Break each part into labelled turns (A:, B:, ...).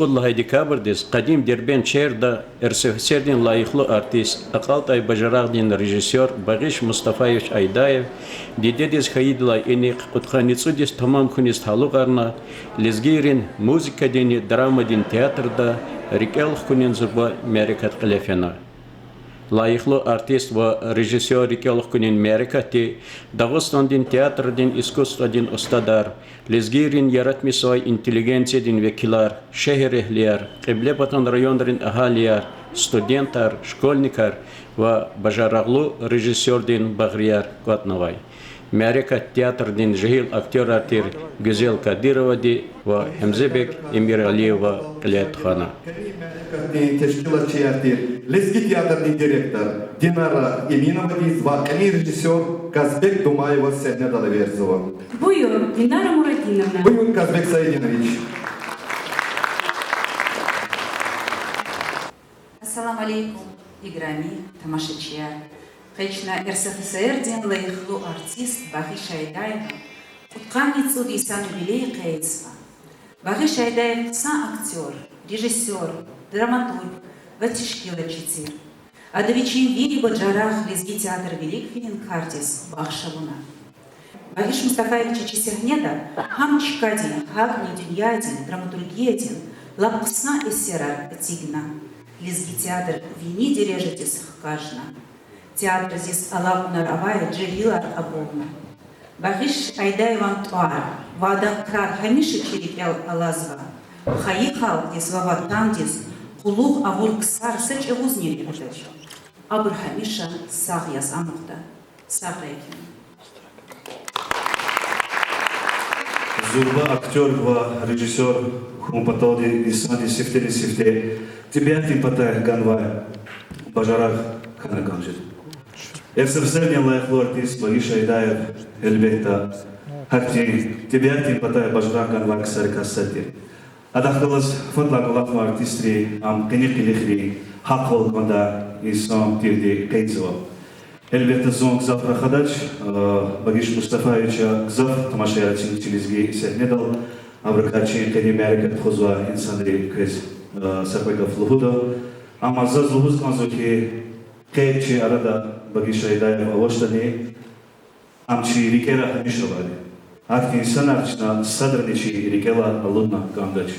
A: الله ديكابر ديس قديم دربين شير دا ارسفسيردين لايخلو ارتيست اقالت اي بجراغ دين ريجيسور بغيش مصطفايوش ايدايف دي ديديز خيد لا اني قطخانيتسو ديس تمام كونيست حلوغارنا لزغيرين موسيقى دين دراما دين تياتر دا ريكال كونين زربا ميريكات قلفنا لايخلو ارتيست و ريجيسور ريكال كونين ميريكا تي داغستان دين تياتر دين اسكوستو دين استادار لزغيرين ياراتمي سوي انتليجенسيا دين وكيلار شهر اهليار قبلة بطن رайондарын اهاليار студенттар школьниктар و бажараглу режиссер дин багрияр кватновай Мярика театр дин жихил актер артир Гюзел Кадирова ди و Хемзебек Эмиралиева Клетхана.
B: Teşkilatçı артир Лезги театр дин директор Динара Еминова ди ва режиссер Казбек Думаева Сеня Далаверзова.
C: Buyur Dinara Muradinovna.
B: Buyurun Казбек Саидинович.
D: Ассаламу алейкум, играми, тамашачия. Конечно, РСФСР ден лайхлу артист Бахи Шайдаев. Утканицу дисан юбилей кайцва. Бахи Шайдаев са актер, режиссер, драматург, ватишкилачицир. Адавичин вири баджарах лезги театр велик филин картис Бахшавуна. Бахиш Мустафаевич Чисернеда, хам чикадин, хагни дюньядин, драматургиядин, лапкса эсерар тигна. Лезги театр вини дережетис кажна. Театр здесь алавна равая джелилар абовна. Бахиш Айдаеван туар, вадан крар хамиши черепел алазва. Хаихал дис ваватан дис, кулух авур ксар сыч эвузнер юрдеч. Абр хамиша сагьяс амухта, сагрекин.
E: Зурба актер ва режиссер хумпатоди исади сифте. Тебя ты патай ганвай, бажарах хана ганжит. РСФСР лайхлу артист Баги Шайдаев эльбетта хакти тебя ты патай бажарах ганвай ксарика сати. Адахталас фатла галатма артистри ам кеники лихри хаквал канда исон тирди кейцева. Эльбетта зон гзав рахадач Багиш Мустафаевича гзав тамашаячин чилизги сехнедал авракачин кадимярика тхозва инсанри кез Сарпайка Флухуда, ама за злобуз канзоки кейчи арада Баги Шайдаев авоштани амчи рикера хамишавади. Атки инсан арчна садрничи рикела алудна кандач.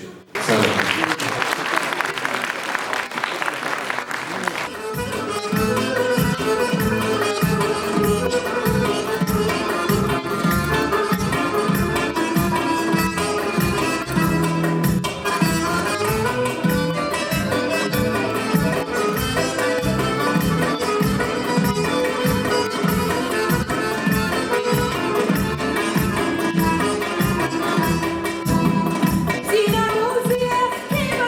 C: Zina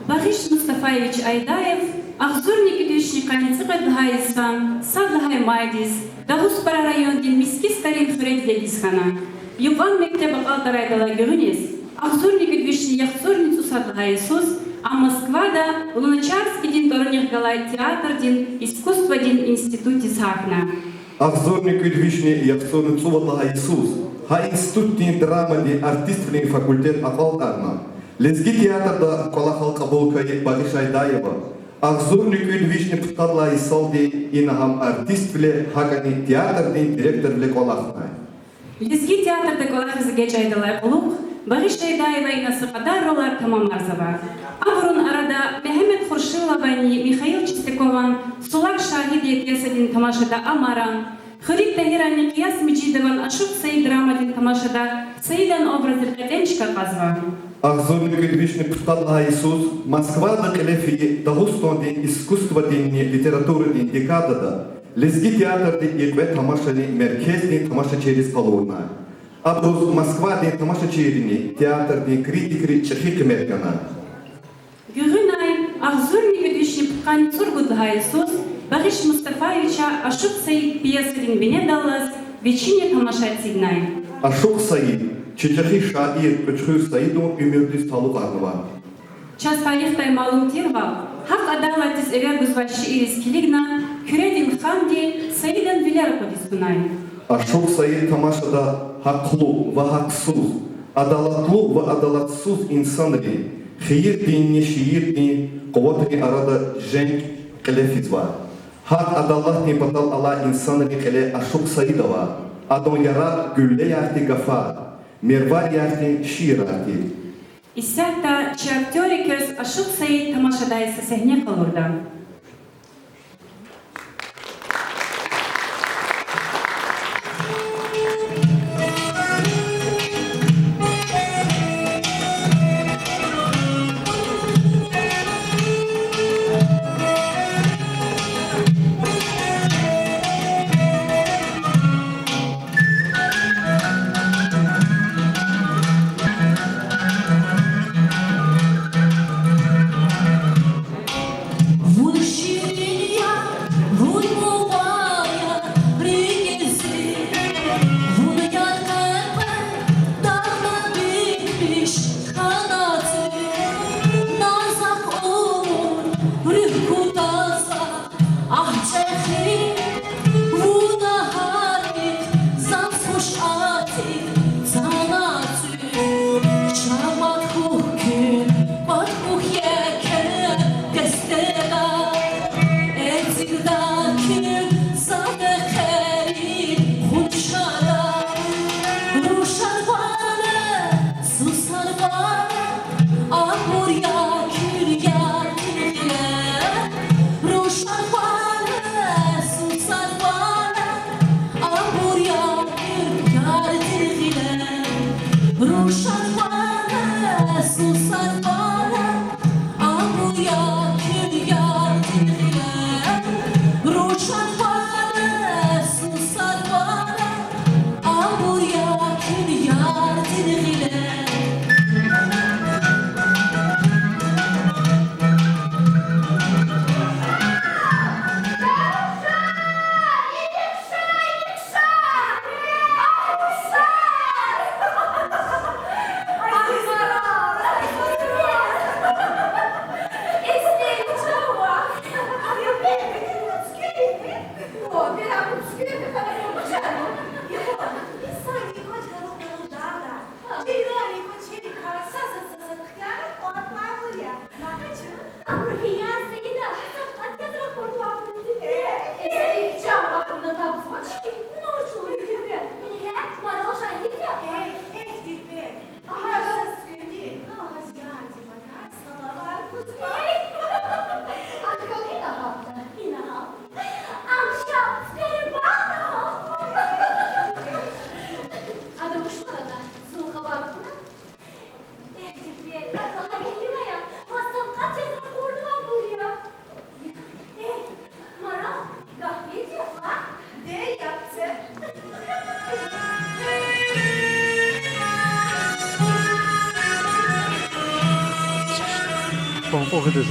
C: Багиш Мустафаевич Айдаев, Ахзурник идущий Каницыгат Гайсан, Садлагай Майдис, Дагуспара райондин Миски Старин Фреддегисхана. Юван Мектеб Алтарайдала Гюнис, Ахзурник идущий Яхзурницу Садлагай Сус, а Москвада Луначарский дин Торних Галай театр дин искусство дин институте Сахна.
B: Ахзорник идущий Яхзурницу Садлагай Сус, ха институт дин драма дин артистный факультет Ахалтарна. Лезги театрда кола халка болкай Багиш Айдаева. Ахзурник идущий Птадла Исалди инахам артист вле хакани театр дин директор вле колахнай.
C: Лезги театр де колах изге Айдалай Улук, Багиш Айдаева и Насыпадар ролар Тамамарзова. Аврун арада Мехмед Хуршиловани, Михаил Чистякован, Сулак Шахиди Тесадин Тамашада Амаран, Харик Тагирани Кияс Миджидован, Ашук Саид Рамадин Тамашада, Саидан образ Ркатенчика Казва.
B: Ахзорник идущий Птадла Исус, Москва да Келефи, Дагустон дин искусство дин литературы дин декадада, Лезги театр дин Игве Тамашани меркез дин Тамаша через Полурна. Абруз Москва дин Тамаша черини, театр дин критикри Чехик Меркана.
C: Гюгынай, Ахзурник идущий Ткань Цургудгай Сус, Багиш Мустафаевича, Ашук Саид пьесарин Бенедаллас, Вечине Тамашат Сигнай.
B: Ашук Саид, Чечахи Шаир, Печху Саиду, Умирдис Талугарнова.
C: Час тарихтай малум тирва, Хак адалатис эвергузващи ирис килигна, Кюредин Хамди, Саидан Виляркодискунай.
B: Ашук Саид Тамашада Хаклу ва Хаксуз, Адалатлу ва Адалатсуз инсанри, Хиир динни, Шиир дин, Коватри арада Женк Келефизва. Hak adallah ni batal ala insanı kele Aşuk Saidova. Adon yara gülle yarti gafar. Mervar yarti şiir yarti.
C: Исякта, че актери көз Ашук Саид тамашадайсы сәхне қалурда.
F: 먹고 오게 되죠.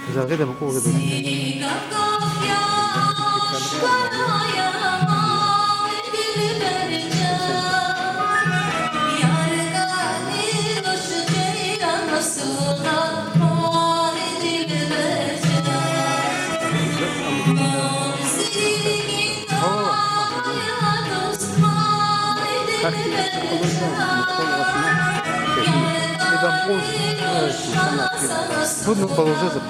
F: 그래서 먹고 오게 되죠. Трудно положиться,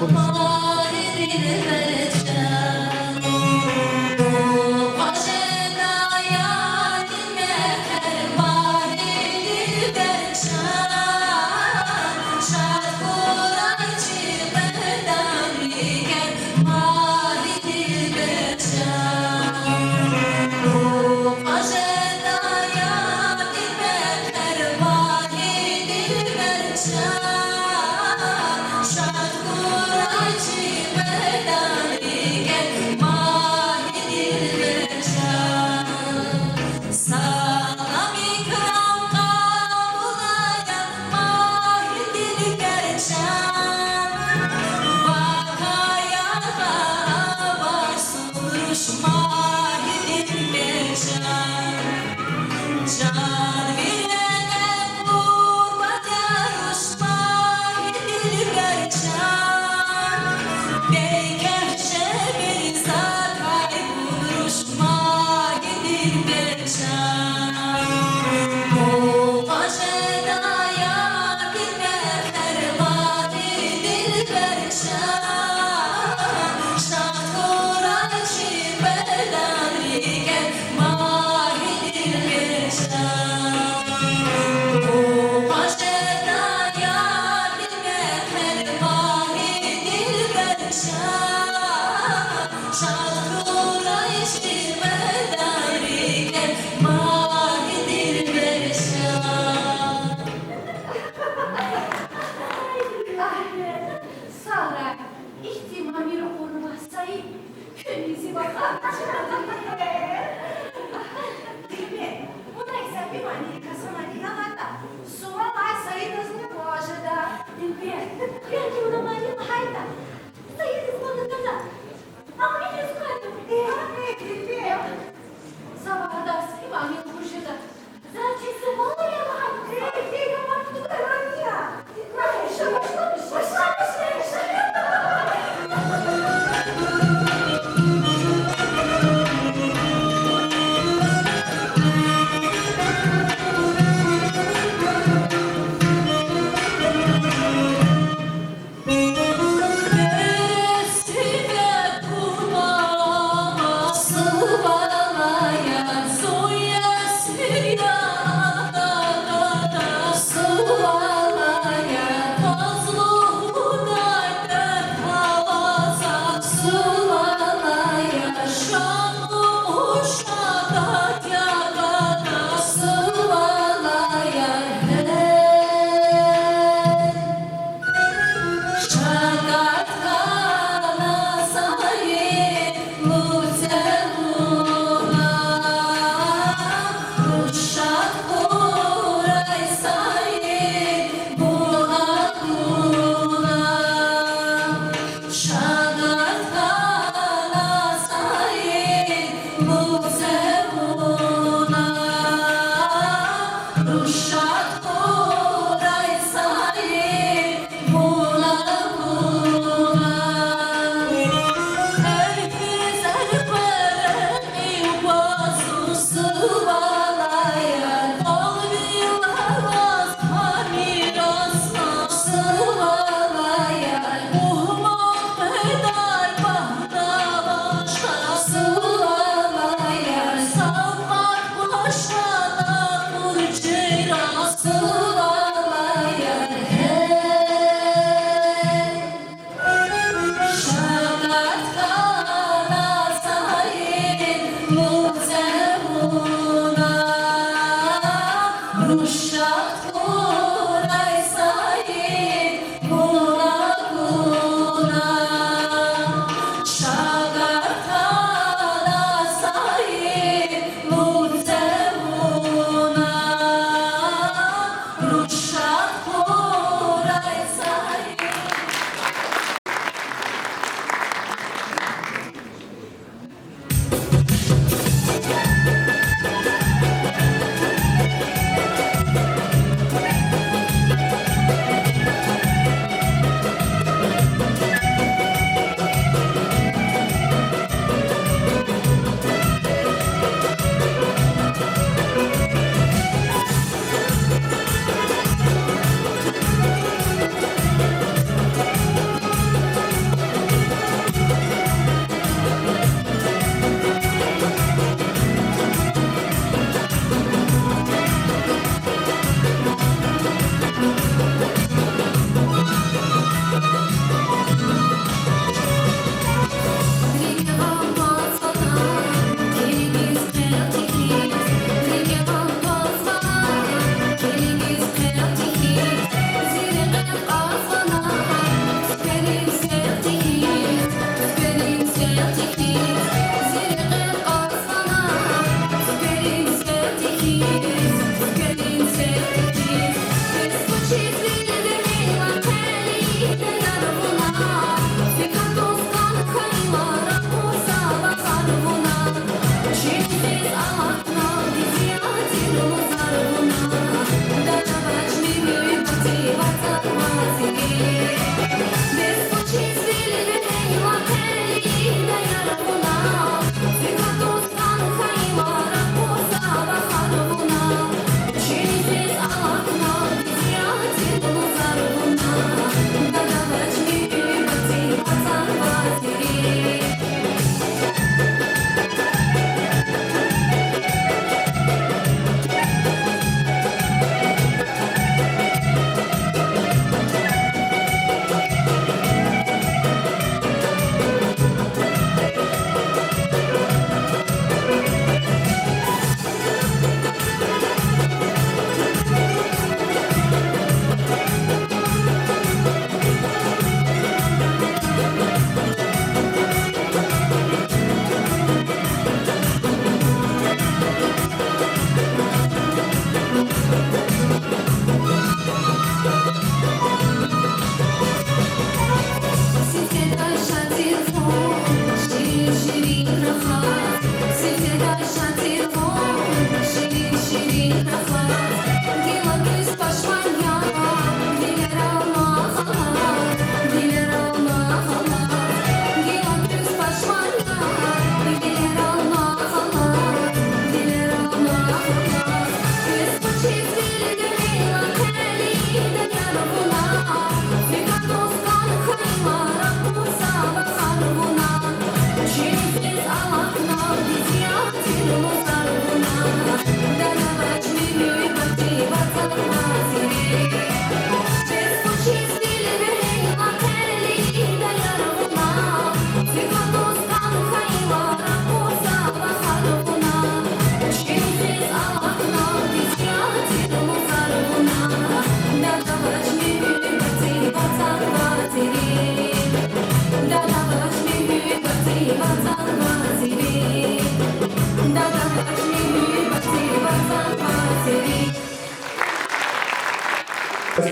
G: Rushat koray sayı, bula bula.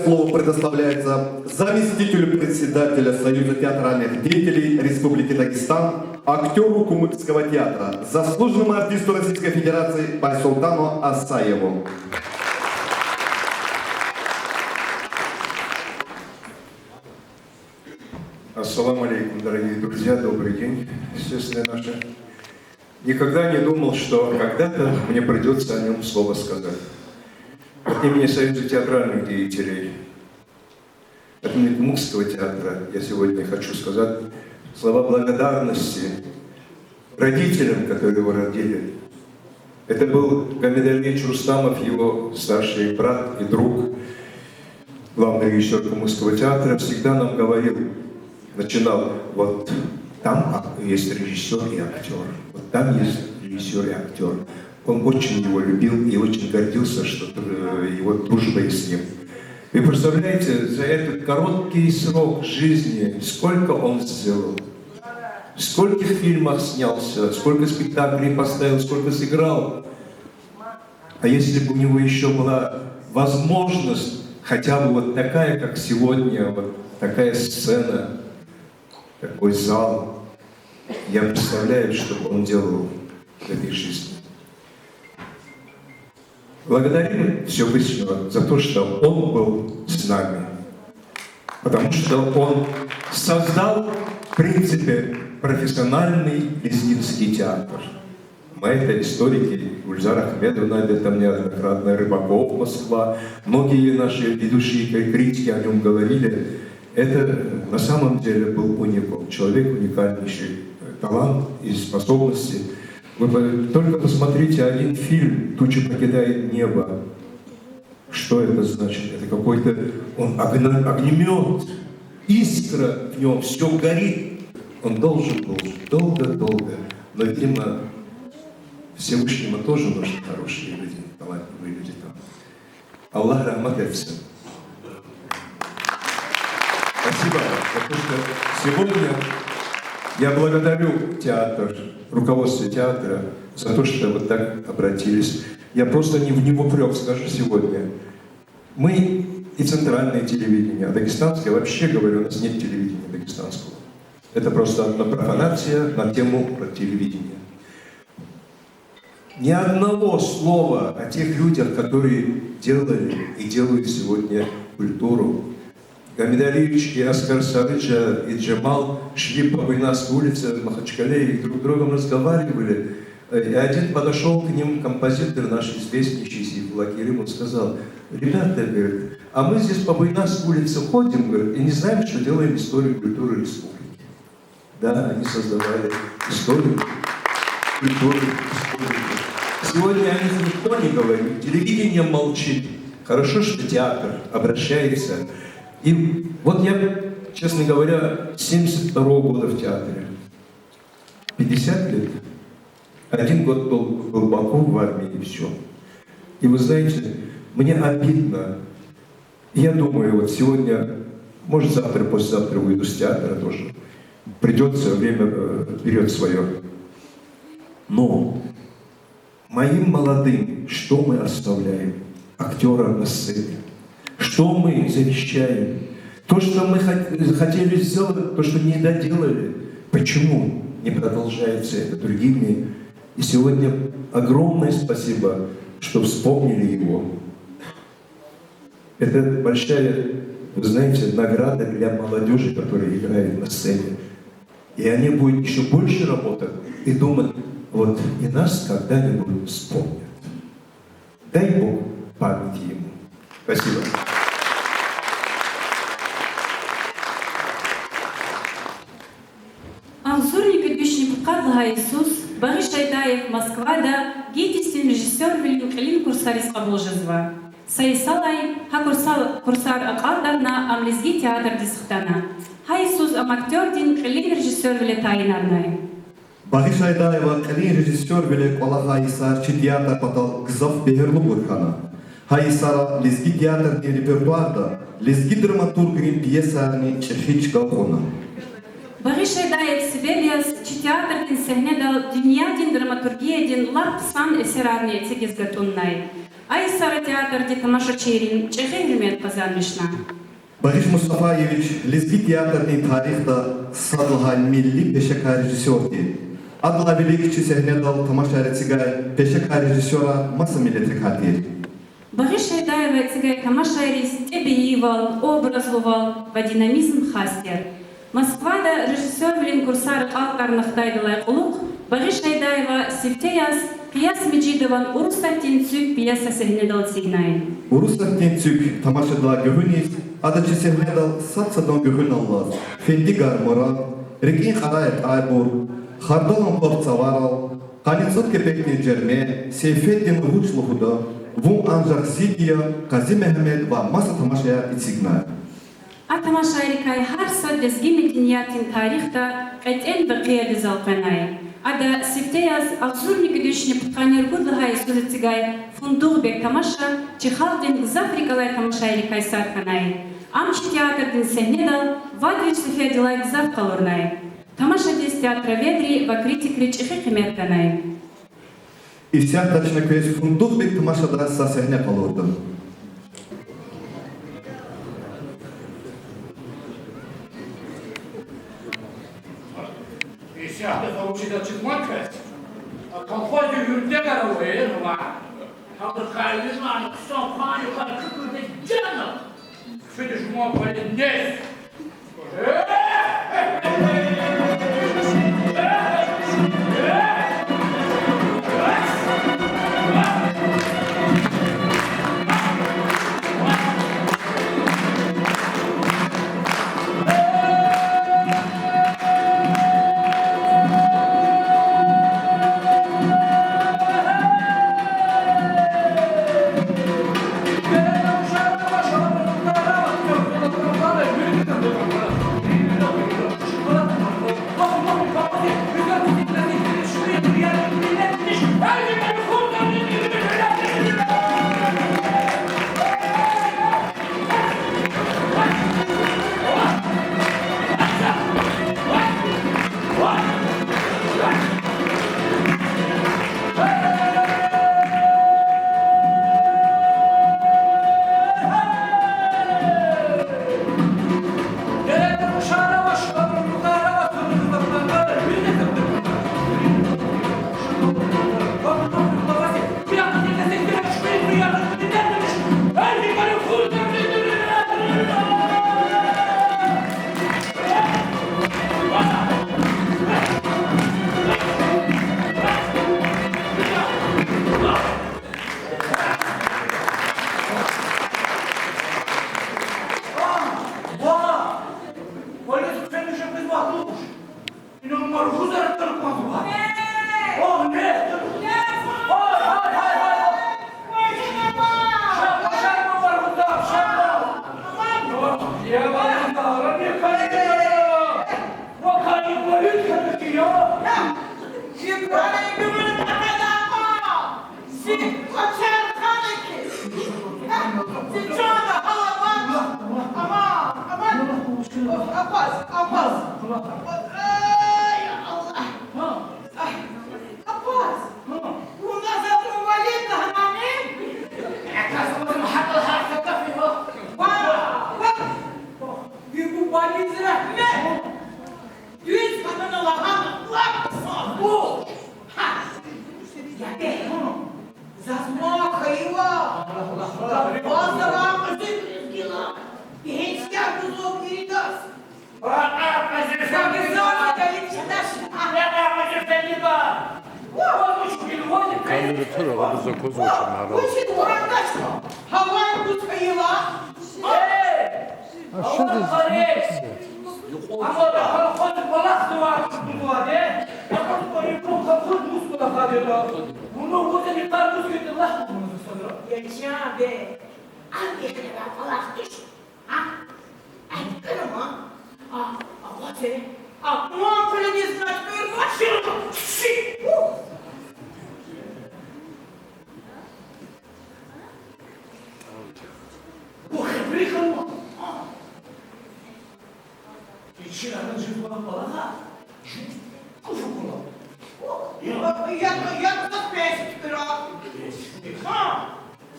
B: слово предоставляется заместителю председателя Союза театральных деятелей Республики Дагестан, актеру Кумыкского театра, заслуженному артисту Российской Федерации Байсултану Асаеву.
G: Ассаламу алейкум, дорогие друзья, добрый день, естественно, наши. Никогда не думал, что когда-то мне придется о нем слово сказать. От имени Союза театральных деятелей, от имени Кумыкского театра я сегодня хочу сказать слова благодарности родителям, которые его родили. Это был Гамид Алиевич Рустамов, его старший брат и друг, главный режиссер Кумыкского театра, всегда нам говорил, начинал, вот там есть режиссер и актер, вот там есть режиссер и актер. Он очень его любил и очень гордился, что его дружба с ним. Вы представляете, за этот короткий срок жизни, сколько он сделал? В скольких фильмах снялся, сколько спектаклей поставил, сколько сыграл. А если бы у него еще была возможность, хотя бы вот такая, как сегодня, вот такая сцена, такой зал, я представляю, что он делал в этой жизни. Благодарим Всевышнего за то, что Он был с нами. Потому что Он создал, в принципе, профессиональный лезгинский театр. Мы это историки, Гульзар Ахмедовна, это неоднократно, Рыбаков, Москва, многие наши ведущие критики о нем говорили. Это на самом деле был уникум, человек уникальнейший талант и способности. Вы только посмотрите один фильм «Туча покидает небо». Что это значит? Это какой-то огнемет, искра в нем, все горит. Он должен был долго-долго. Но, видимо, Всевышнему тоже нужны хорошие люди, талантливые люди там. Аллах рахмат всем. Спасибо за то, что сегодня я благодарю театр, руководство театра за то, что вот так обратились. Я просто не в упрек скажу сегодня. Мы и центральное телевидение, а дагестанское, вообще говорю, у нас нет телевидения дагестанского. Это просто одна профанация на тему про телевидение. Ни одного слова о тех людях, которые делали и делают сегодня культуру. Гамид Алиевич и Аскар Сарыджа и Джамал шли по Байнасской улице в Махачкале и друг с другом разговаривали. И один подошел к ним, композитор наш известнейший Сейфулла Керим, он сказал: ребята, говорит, а мы здесь по Байнасской улице ходим, говорит, и не знаем, что делаем историю культуры республики. Да, они создавали историю культуры республики. Сегодня о них никто не говорит, телевидение молчит. Хорошо, что театр обращается. И вот я, честно говоря, 72-го года в театре. 50 лет. 1 год был глубоко в армии, и все. И вы знаете, мне обидно. Я думаю, вот сегодня, может завтра, послезавтра выйду с театра тоже. Придется, время берет свое. Но моим молодым, что мы оставляем? Актерам на сцене. Что мы завещаем? То, что мы хотели сделать, то, что не доделали. Почему не продолжается это другими? И сегодня огромное спасибо, что вспомнили его. Это большая, вы знаете, награда для молодежи, которая играет на сцене. И они будут еще больше работать и думать, вот и нас когда-нибудь вспомнят. Дай Бог памяти ему. Спасибо.
C: Анзурник ведущий Кадла Иисус, Борис Шайдаев, Москвада, гейтистин режиссер Великолин Курсарис Кабложезва. Сайсалай, Курсар Акалдарна, Амлизги театр Дисхтана. Иисус актер дин Великолин режиссер Велитайнарнай.
B: Борис Шайдаева, Великолин режиссер Великолин Хайсар, театр потал Гзав Бехерлу Бурхана. Хайсара Лизги театр дин репертуарда, Лизги драматург дин пьесарни Чехич Галхона.
C: Борис Шайдаев Сибелиас, театр дин сехнедал, дюния дин драматургия дин лап сан эсерарни цегизгатуннай. Ай сара театрде тамашачерин чехе хилмет казанмышна.
B: Багиш Мустафаевич лезги театрный тарихта садылған milli peşeka rejissördi. Adla великий сехне дал тамаша рецигай peşeka rejissöra masa milleti kadir.
C: Багиш Айдаева цигай тамашайрис тебеивал, образовал, в динамизм хастер. Москвада режиссер билин курсар алкарнах дайдылай кулук, Багиш Айдаева сифтеяс Пияс Меджидован урустартин цюк пияса сехне дал сигнай.
B: Урустартин цюк тамашада гюхүнис, адачы сехне дал сатсадан гюхүн аллаз. Фендигар морал, рекин харайет айбур, хардалан порцаварал, каницот кепектин жерме, Сейфетдин Гучлухуда, Вун Анжак Зидия, Кази Мехмед ва маса тамашая итсигнай.
C: А тамашайрикай хар соддес гимметиньятин тарихта этен бакия дизалканай. Ада сифтеяз абсурдник идущне птканер гудлахай сузыцигай фундуг бек тамаша чихалдин зафрикалай тамашайрикай сарканай. Амчи театрдин сехнедал вадвич сефедилай завкалурнай. Тамаша дес театра ведри ва критикри чихи химерканай.
B: И вся точно квест фундук бек тамашада са сехне калурды.
H: Siyahlı favuçida çıkmak kes. Kalfacı yürüde karavayı var. Hakkı kayınız var. Kısa falan yukarı kıkırdı canım. Şöyle şu muhabbeti ne?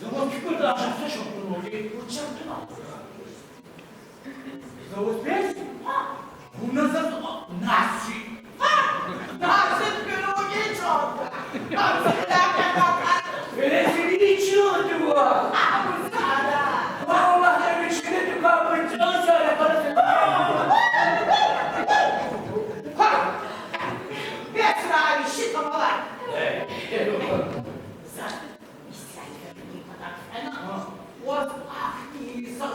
H: Завод куда слышал, учебный. Завод песни? У нас Наси. Наси, ты ничего. Ничего этого. Vallahi müşküle kapı çalışıyor yaparız.
I: Петра, ищи помогай. Вот ах ты,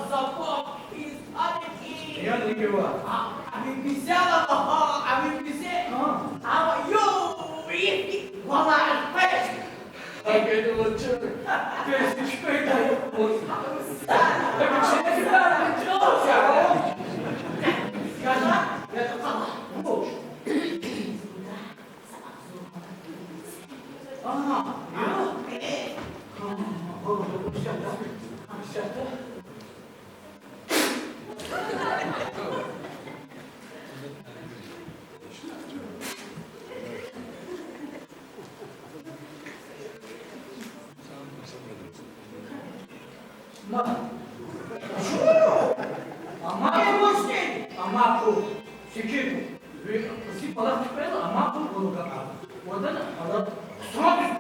I: запах из памяти.
H: Я не говорю.
I: А вы взяла, а вы взяла. А ё, и вала, пеш.
H: Так это вот что? Песечку и дай. Так что это начался?
I: Скажи, это мама.
H: Амаку, секунду. Вы посыпала вперед, амаку было. Вот это, она смотрит,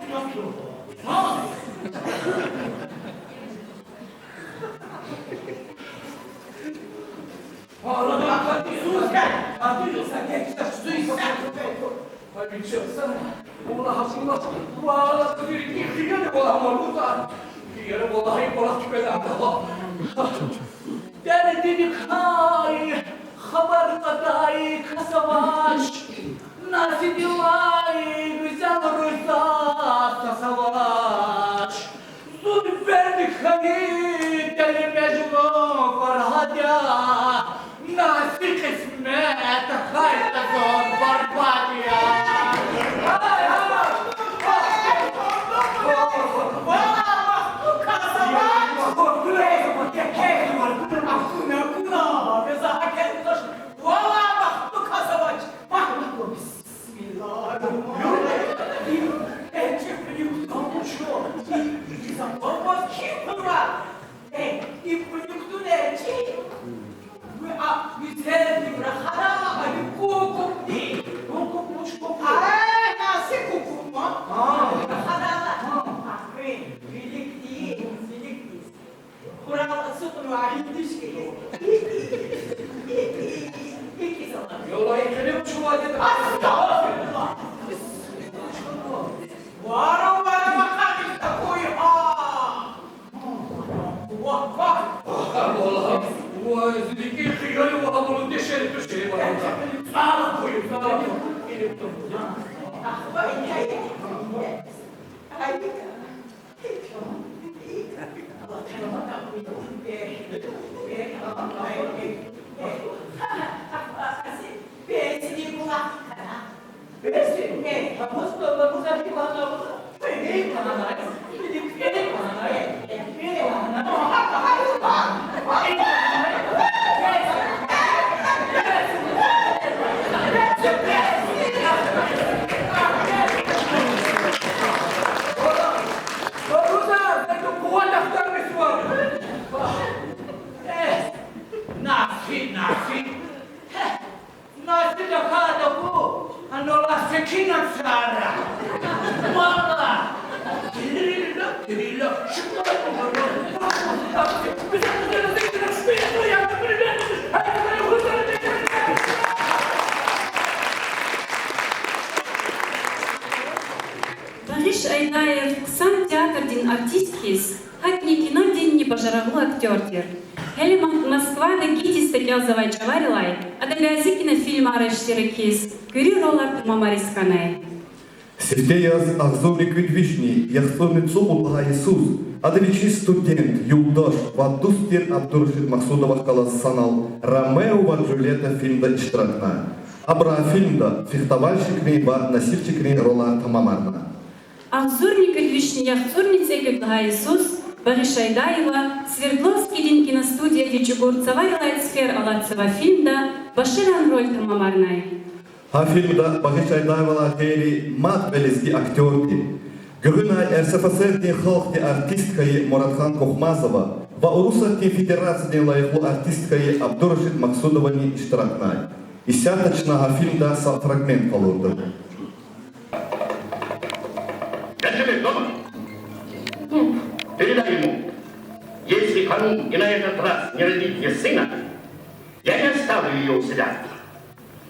H: خبر قضایی کسواش ناسی دیواری güzel rüzgar tasavaş zul verdik hani deli mecnun farhadya nasi kısmet hayta zor barbadya hay hay Yola yıkılıp çuval edip Astagfirullah.
I: Vara bakalım da koy ha. Vah vah.
H: Allah'ım. Bu ziliki hıyarı var bunun deşeri köşeyi var. Sağlık koyun sağlık. Gelip dur.
C: Багиш Айдаев сам театр дин артисткис, хатни кино дин не пожарагу актертер. Хели Москвада кити статьязавай чаварилай, а да газикина фильм арештирекис, кюри ролар мамарисканай.
B: Севдеяз Ахзовник Вишни, Яхсовник Цубулага Иисус, Адавичи студент, Юлдаш, Вадустир Абдуршид Махсудова Калас Санал, Ромео ва Джульетта фильмда Иштратна. Абра фильмда фехтовальщикни ва насильщикни рола Тамамарна.
C: Ахзорник Вишни Яхзорницеги Блага Иисус, Багиш Айдаева, Свердловский дин киностудия Вичугурцаварилай сфер Алацева фильмда, Баширан роль Тамамарнай.
B: Ha filmda Багиш Айдаевала хейри мат белески актерки. Гюгына РСФСР халқы артисткай Муратхан Кохмазова ва Урусовской Федерации лайыклы артисткай Абдурашид Максудовани иштиракнай. Исяточного фильмда со фрагмент полурды.
H: Я тебе дома? Нет. Передай ему, если Хану и на этот раз не родит мне сына, я не оставлю ее у себя.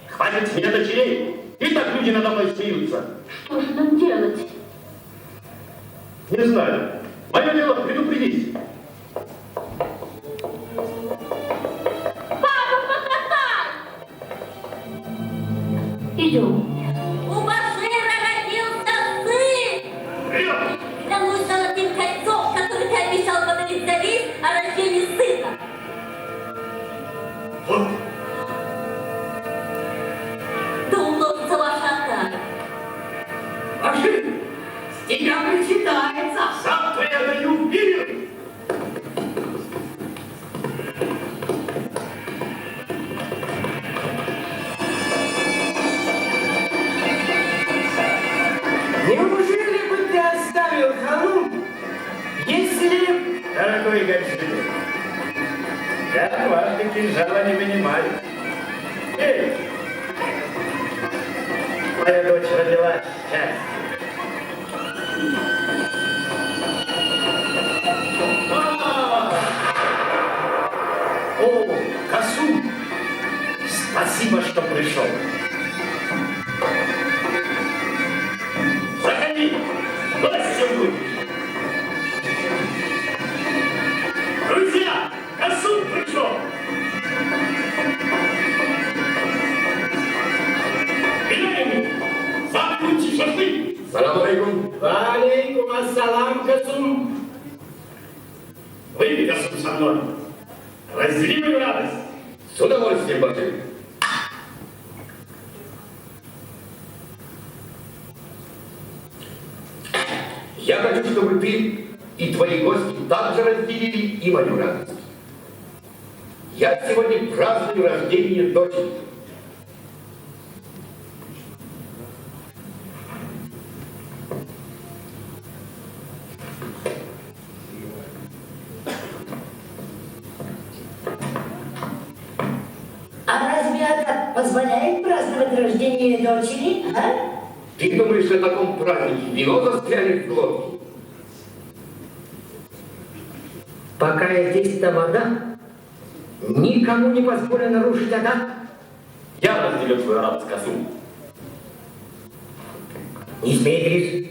H: Хватит с меня дочерей, и так люди надо мной смеются.
J: Что же нам делать?
H: Не знаю. Мое дело предупредить.
J: Папа, покатай! Идем. У Башира родился сын! Клянусь золотым кольцом, который ты обещал подарить за весть о рождении сына.
H: Вот.
J: Да умножится ваша отдача.
H: Башир!
I: Тебя причитается.
H: Завтра я даю вперед!
I: Неужели бы ты оставил Хану, если...
H: Дорогой Гальшин, я дважды кинжала не вынимаю. Эй! Моя дочь родила счастье. О, Касум! Спасибо, что пришел. Заходи! Гостем будешь. Друзья, Касум пришел! Иляйну, забудьте шашлык! Салам алейкум!
I: Алейкум ассалам, Касум.
H: Выпей, Касум, со мной. Раздели мою радость. С удовольствием, Башир. Я хочу, чтобы ты и твои гости также разделили и мою радость. Я сегодня праздную рождение дочери.
J: А разве это позволяет праздновать рождение дочери, а?
H: Ты думаешь, на таком празднике вино застрянет в глотке?
I: Пока я здесь тамада, никому не позволю нарушить адат.
H: Я разделю твою радость, Касум.
I: Не смей, Гриш.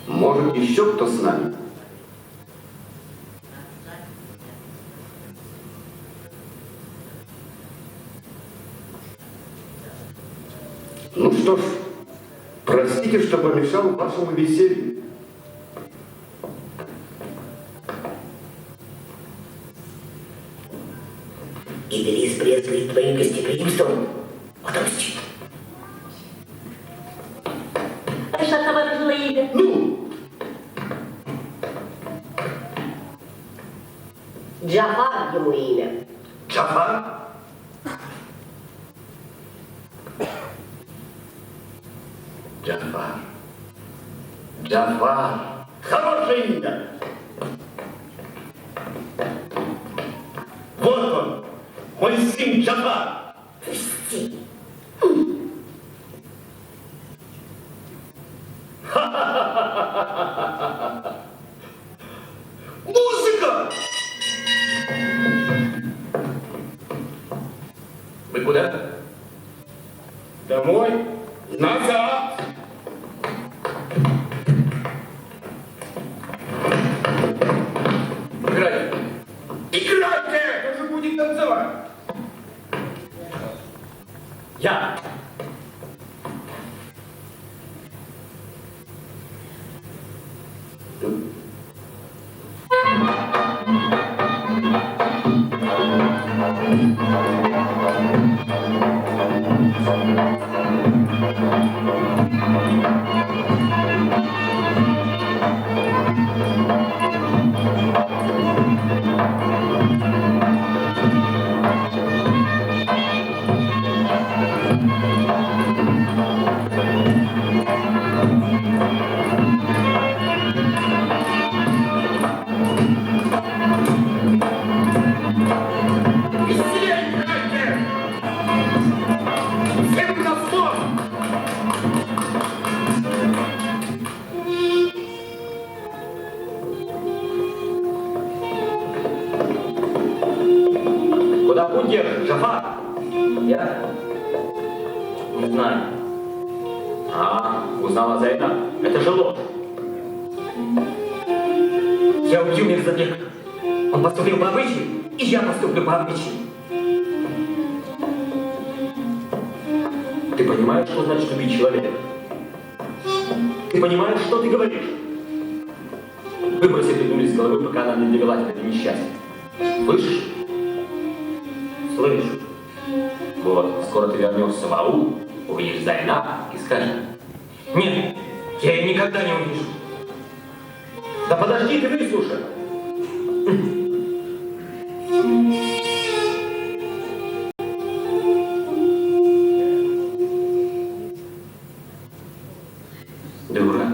H: Может, еще кто с нами? Ну что ж, простите, что помешал вашему веселью.
J: Идрис брезгует твоим гостеприимством. Отомсти. Айша товарищ имя.
H: Ну!
J: Джафар ему имя.
H: Джафар? Джафар. Джафар. Хорошее имя. Вот он, мой сын Джафар.
J: Пусти.
H: Музыка! Вы куда? Домой? Назад! Играйте! Играйте! Кто же будет танцевать? Я!
K: Куда путь держишь, Джафар? Я? Не знаю. Узнала Зайна. Это же ложь. Я убью Мирзабека. Он поступил по обычаю, и я поступлю по обычаю. Ты понимаешь, что значит убить человека? Ты понимаешь, что ты говоришь? Выброси эту дурь из головы, пока она не довела тебя до несчастья. Слышишь? Слышу. Вот, скоро ты вернешься в аул, увидишь Зайна и скажешь: нет, я ее никогда не увижу. Да подожди, ты выслушай. Дурак.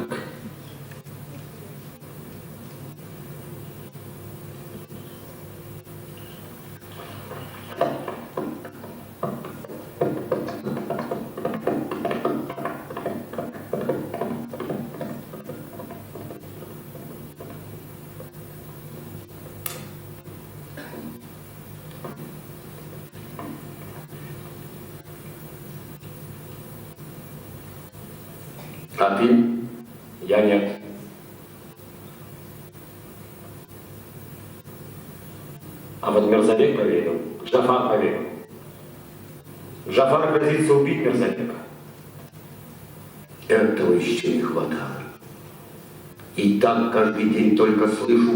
K: А ты? Я нет. А вот Мирзабек поверил, Джафар поверил. Джафар грозится убить Мирзабека. Этого еще не хватало. И так каждый день только слышу: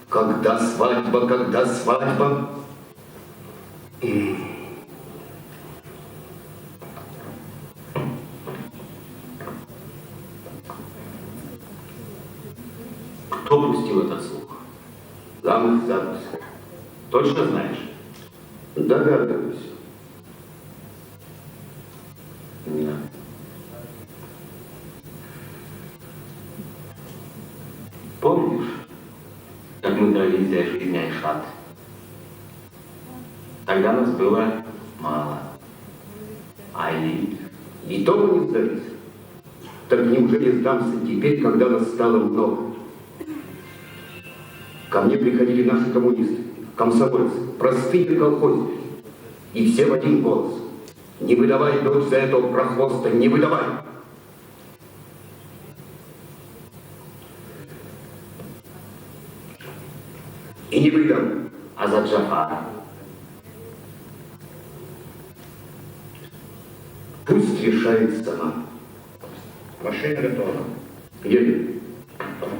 K: когда свадьба, когда свадьба. Кто пустил этот слух? Замок запуск. Точно знаешь? Догадываюсь. Да. Помнишь, как мы дрались за жизнь Айшат? Тогда нас было мало. Али, и то мы не сдались. Так неужели сдамся теперь, когда нас стало много? Ко мне приходили наши коммунисты, комсомольцы, простые колхозники. И все в один голос: не выдавай дочь за этого прохвоста, не выдавай! И не выдам, а за Джафара. Пусть решает сама. Машина готова. Едем.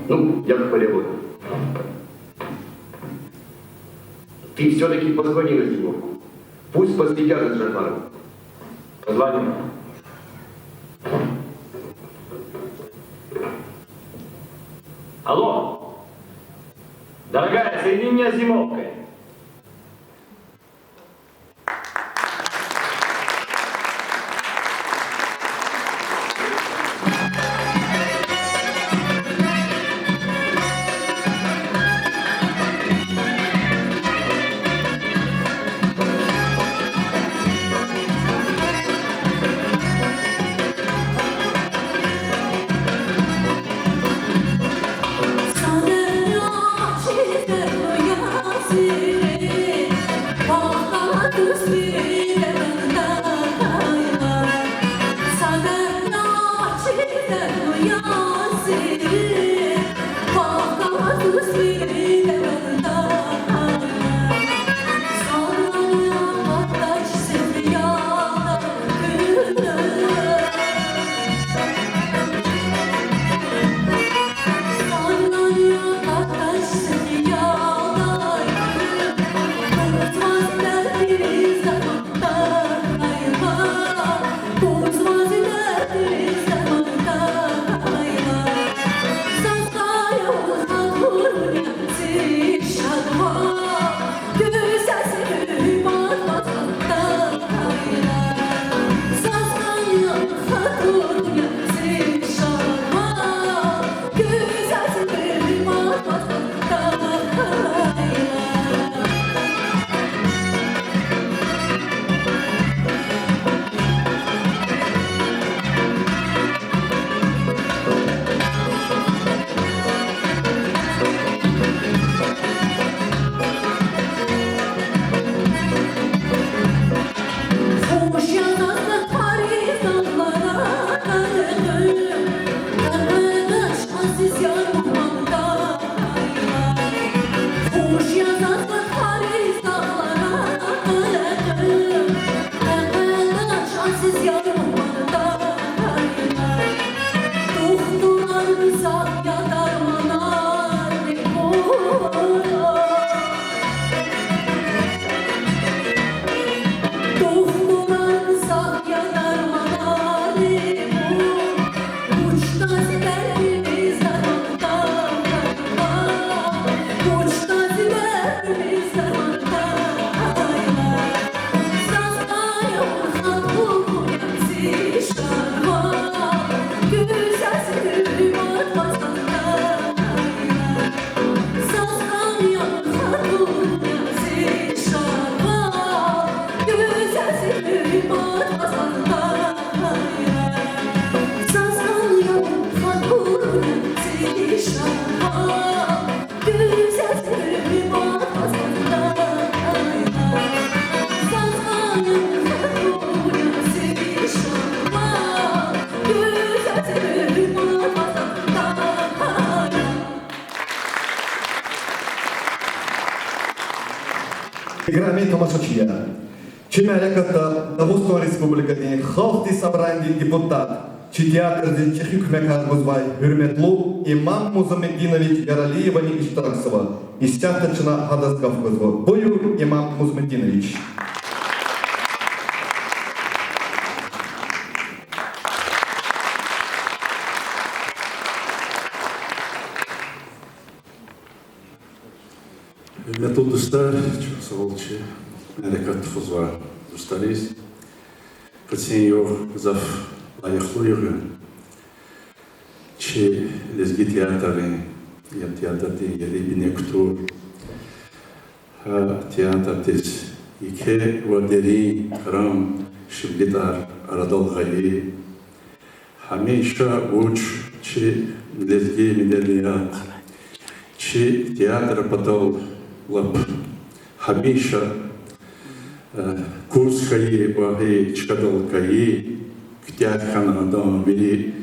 K: Ну, я к полевой. Ты все-таки позвони на Зимовку. Пусть последят за Джафаром. Позвоним. Алло! Дорогая, соедини меня с Зимовкой.
J: See
B: Играми тамашачия. Чемаляката Дагестан Республикадын Халқы собрание депутат. Театрден Чехикмекар Гузбай, Hürmetlу Имам Музамеддинович Яралиевани Иштараксова. Из Тяхтачина Хадаскав Гузбай. Бою Имам Музамеддинович.
L: Hürmetli dostlar, çok sağ olun ki mələkət var dostlarız. Qıçın yox, zaf layıqlıyıq. Ki lezgi teatrın, ya teatrda yeri bir kultur. Teatrda iki vaderi, kram, şivlitar, aradal gayi. Hamisha uç ki lezgi medeniyat. Ki teatr patal lap hamisha kurs kayi vahi çıkadal kayi ktiyat kanadam biri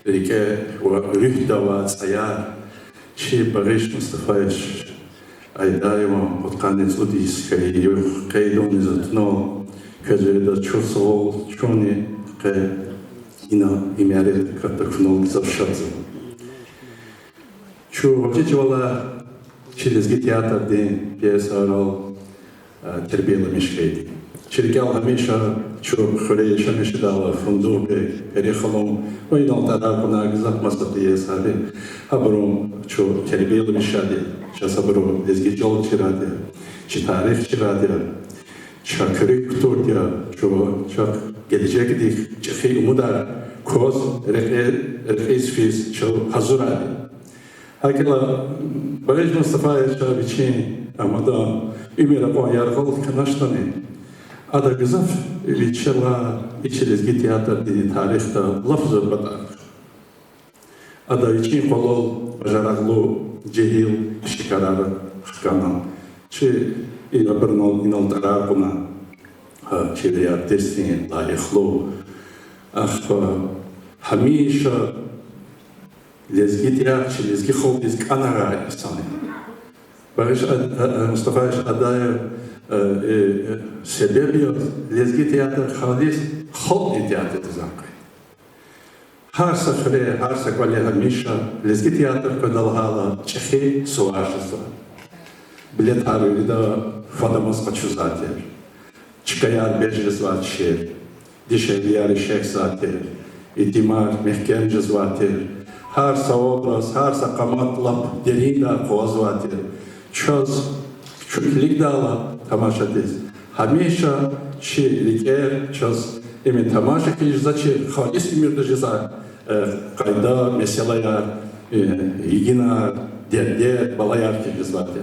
L: rike ve rühdavat sayar ki Barış Mustafa'yş aydayma potkanet udis kayi yok kaydon izatno kajeda çosol çoni ke ina imere kataknol zavşatı şu vakit valla Çilizgi teatrden piyasal terbiyelemiş kaydı. Çirkel hamisha çok xöre yaşamış dağla fundu ve perixalom oyunal tarafına güzel masatiye sahibi. Haberum çok terbiyelemiş adı. Çasabru lezgi yol çiradı. Çi tarih çiradı. Çakırık kuturdu. Çok gelecek dik. Çiğ umudar. Koz refes fiz çok hazır adı. Hakila Barış Mustafa yaşa biçin ama da ümire o yargıl kanaştanı. Ada güzaf biçela içilizgi tiyatr dini tarihte lafzı badar. Ada için kolol bajaraqlı cehil şikararı xkanan. Çi ila birnol inol taraqına çiliya dersin layıqlı. Hamisha lezgi tiyatr, lezgi xol, lezgi anara insanı. Barış Mustafa adaya sebebi lezgi tiyatr xalis xol tiyatr tizakı. Her sefere, her sekvali hamisha lezgi tiyatr kadalhala çehi suaşısı. Bilet hariri da fadamaz kaçı zaten. Çıkayar bejriz var şer. Dişeviyari şek zaten. İtimar mehkemci zaten. Her saobraz, her sakamat lap derinda kozvatir. Çöz küçüklük dağla tamaşadız. Hamisha şiirliker çöz. Emin tamaşa ki zaçı halis imirde ceza kayda meselayar, yiginar, derde balayar ki cezvatir.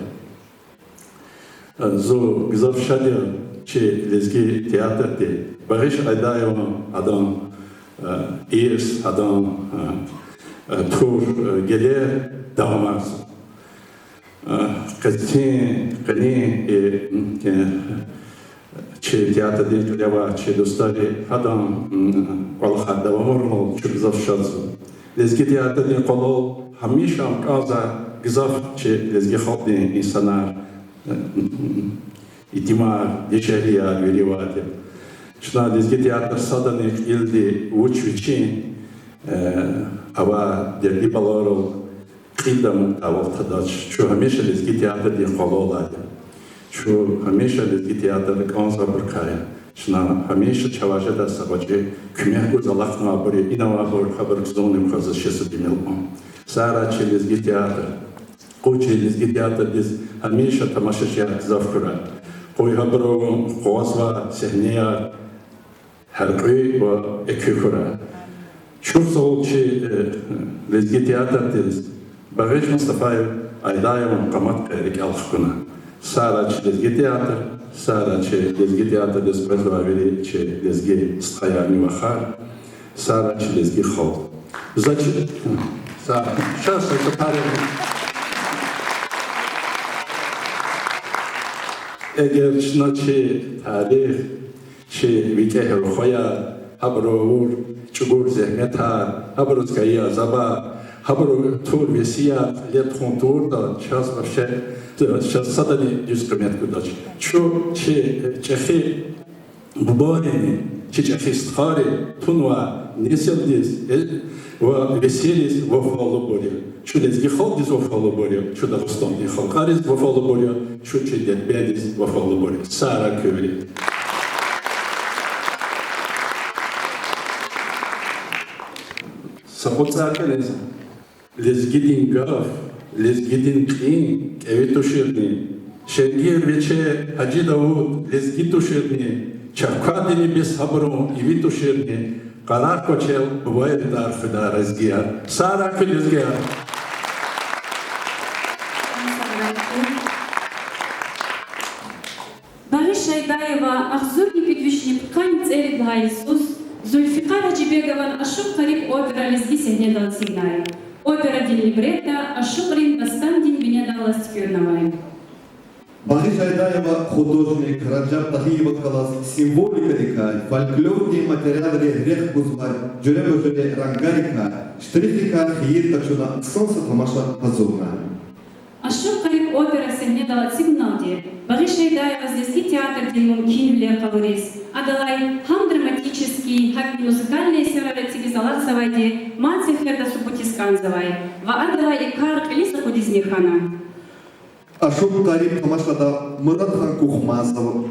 L: Zo güzel şadir ki lezgi teatrda. Barış Aydayev'ın adam irs, adam tur gelir davamaz. Kani çi teatr dilkileva çi dostları adam Allah'a davamurul çok güzel şazı. Lezgi teatr dil kolol hamisha kaza güzel çi lezgi halk din insanlar itimar deşeriya verivadı. Şuna lezgi teatr sadanik ildi uç için ава derdi balarol kıydam aval tadaç. Şu hamisha lezgi teatr din kololadi. Şu hamisha lezgi teatr kanza burkaya. Şuna hamisha çavaja da sabacı kümeh uzalakna buri inavabur haber kzonim kazışısı dimilmam. Sara çi lezgi teatr. Koçi lezgi teatr diz hamisha tamaşaşya zavkura. Koy haberovum kozva sehniya herqi ve ekükura. Çok soğuk ki lezgi teatr diz. Barış Mustafayev Aydayev'ın kamat kayrik alışkına. Sara lezgi teatr, Sara lezgi teatr diz prezvavili lezgi stkayarni vaxar, Sara lezgi xol. Zaç, şansa katarım. Eğer şnaçı tarih, vikehe roxoya, habrovur, çugur zehmeta, habrozkaya zaba, habro tur vesiyat, let kontur da çaz başe, çaz sadani düz kıymet kudaç. şu çehi bubareni, çehi sthari, tunva, nesildiz, ve veseliz vafalı boruyor. Şu lezgi halk diz vafalı boruyor. Şu Dağıstan diz halkariz vafalı boruyor. Şu çedet bediz vafalı boruyor. Sara kövri. Сапоцакалез, лезгидин гав, лезгидин клин, эвитуширни, Шергир вече Хаджи Дауд, лезгитуширни, Чавкадини без хабру, ивитуширни, Канар кочел, бывает дархда разгия, Сара кылезгия.
C: Бариш Шайдаева, Ахзурни Петвишни, Ткань Церит Иисус, Зульфикар Аджибегован, Ашук Кариб опера Лезги Сегнедал Сигнай. Опера дин либретто, Ашук Рин Бастан дин Бенедала Стюрновай.
B: Бариш Шайдаева, художник, Раджаб Тахиева Калас, символика река, фольклорные материалы грех Кузбай, Джуребо Рангарика, Штрихика, Хиир Тачуна, Солнце Тамаша Азурна.
C: Ашук Кариб опера Сегнедала Сигналди. Бариш Шайдаева, Лезги театр дин Мумкин Влиакалурис. Адалай, хам драматический, хак музыкальные северо Залах Савайди, Маци Херда Супутискан Завай, Ва Адалай и Карк Лиса Кудизнихана.
B: Ашук Кариб Тамашада, Муратхан Кухмазов,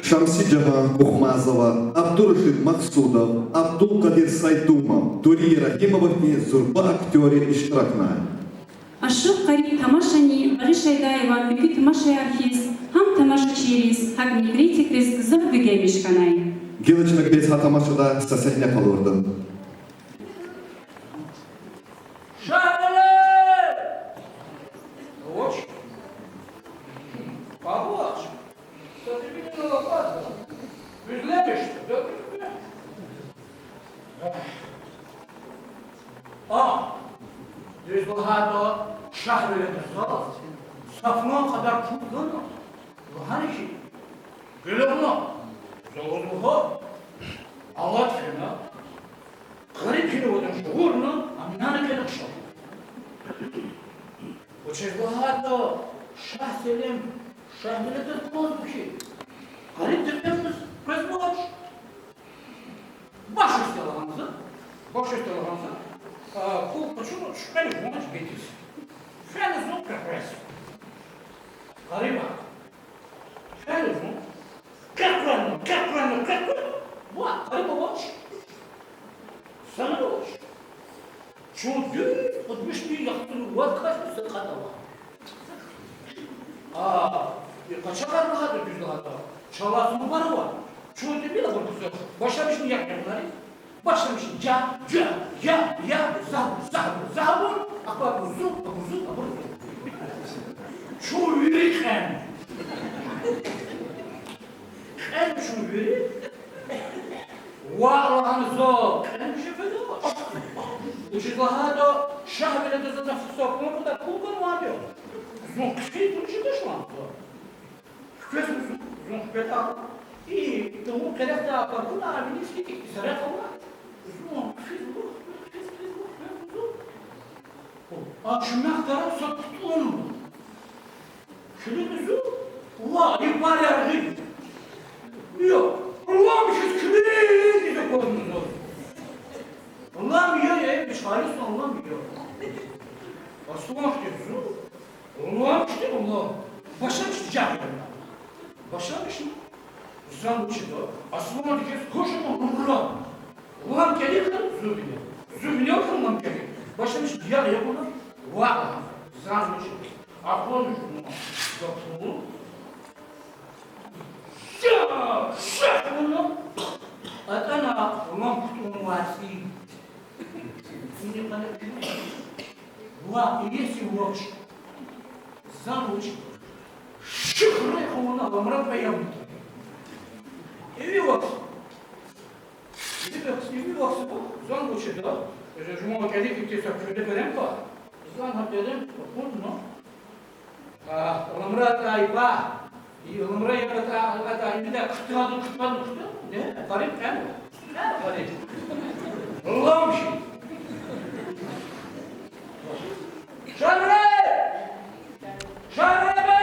B: Шамси Джаван Кухмазова, Абдурашид Максудов, Абдул Кадир Сайдумов, Турия Рахимовни, Зурба актеры Иштракна.
C: Ашук Кариб Тамашани, Бариш Шайдаева, Мюки Тамашай Архиз, Хам Тамаша Чирис, Хагни Критик Риск Завбегемишканай.
B: Гелочник без Хатамашада Сасехня Палордан.
H: Здесь багато шахрів держав, сафно кадар чудно, логаніші, гелевно, золотого, а латфіна, гарипіно один шогурно, а мінане кедок шо. Очеш багато шахселем, шахмелетер позбухи, гарип терпеміз призбоч. Баши стелганза, почему шпель вон битись? Шпель знут как раз. Гариба. Шпель знут. Как правильно. Вот, гариба watch. Sana watch. Чуды, подмешни яхту, вот как ты сказала. И качар багато бизлата. Чаласını var var. Чуды била вот все. Başlamışsın yaklaşık. Başlamışsın ya, zabur, ababuzu, şu yürüyken, en şu yürü, Allah'ın zor, en şefede var. Uçuzlaha şahbele de zaten fırsatını bu da kulgun var diyor. Zon kıskıyı duruşu da şu an zor. Kıskıyı zon kıskıyı al. İyi, tomu kadar da yapar, bu da abinin iskiydi, isere kalma. Açmak taraf sattı onu. Kılımızı, ulan ihbar yargı. Yok, ulan bir şey kılıyı diye koydunuz onu. Ulan biliyor ya, bir şahit ulan biliyor. Asılmak diyorsun. Ulan işte ulan. Başlamıştı cahillerden. Başlamıştı. Sen bu çıktı. Asılmak diyeceğiz, koşun ulan. Ulan geliyor kan zübine. Zübine yok lan geliyor. Başlamış diyar yapılır. Vah! Zanmış. Aklın şunu. Doktoru. Ya! Şunu. Atana ulan kutunun vasi. Şimdi bana vah! İyisi vah! Zanmış. Şıkrı kavuna vamra peyamdı. İyi vah! İyi vah! Zan bu çıktı. Je m'en vais dire que ça ne dépend pas. Ça n'a pas de problème, non? L'amrat ayba. L'amrat ayba ayba da kıtmadı. Ne? Garip kan? Ne garip? Allah'ım şey. Şahre be!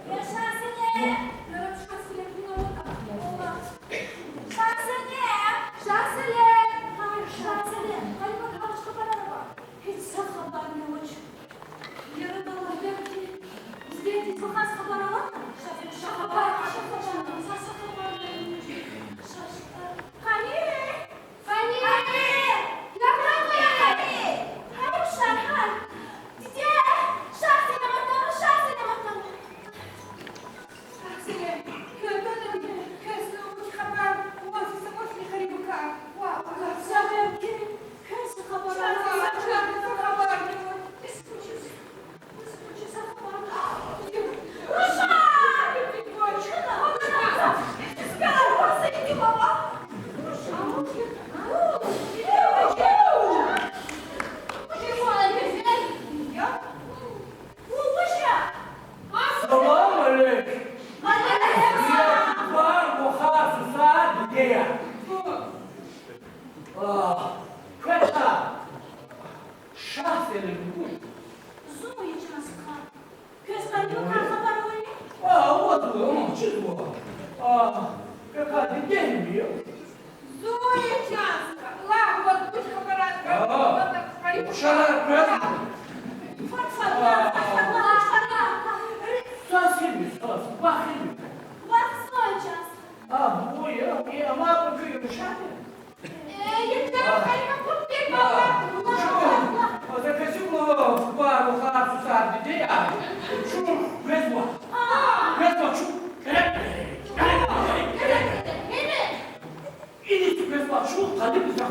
J: Yaşasın.
H: Какая gelmiyor.
I: Зоя часто. Лагу, вот пусть аппарат.
H: Uşaklar koyalım. Sasın mı? Sasın. Bakayım.
J: Bak son ças.
H: Bu ya. Ama bakıyorum uşak.
J: Yeter, kalma kurt bir baba.
H: O da kesin bu var o kadar susar dedi ya. Şu mezba. Mezba şu. İyi mezba şu. Hadi bir dakika.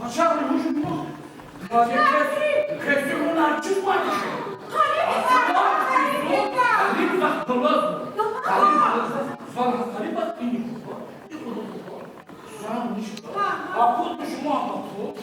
H: Aşağı hücum mu? Kesin bunlar çıkmadı. Hadi bak olmaz mı? Hadi bak beni. Sana bunu çıkar. Akut düşümü anlatıyor.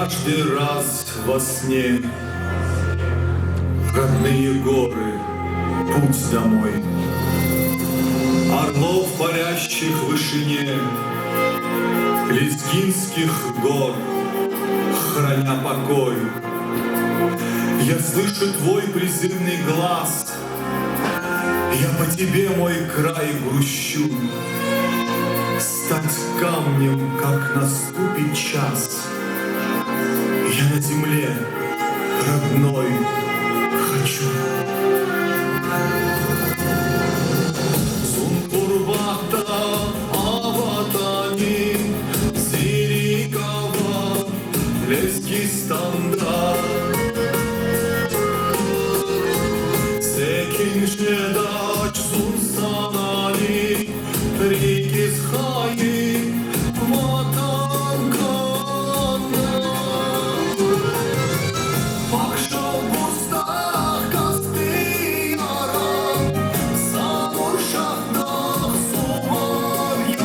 M: Каждый раз во сне родные горы, путь домой. Орлов, парящих в вышине, Лезгинских гор, храня покой. Я слышу твой призывный глаз, я по тебе, мой край, грущу. Стать камнем, как наступит час, я на земле родной хочу. Сунтурбата, Аватани, Сирикава, Лезгистанда, Секиншедач, Сунсанани, Рикисхаи, Матанкана. Пакшал Бустах, Каспияра, Самуршахдах, Сумарьяра.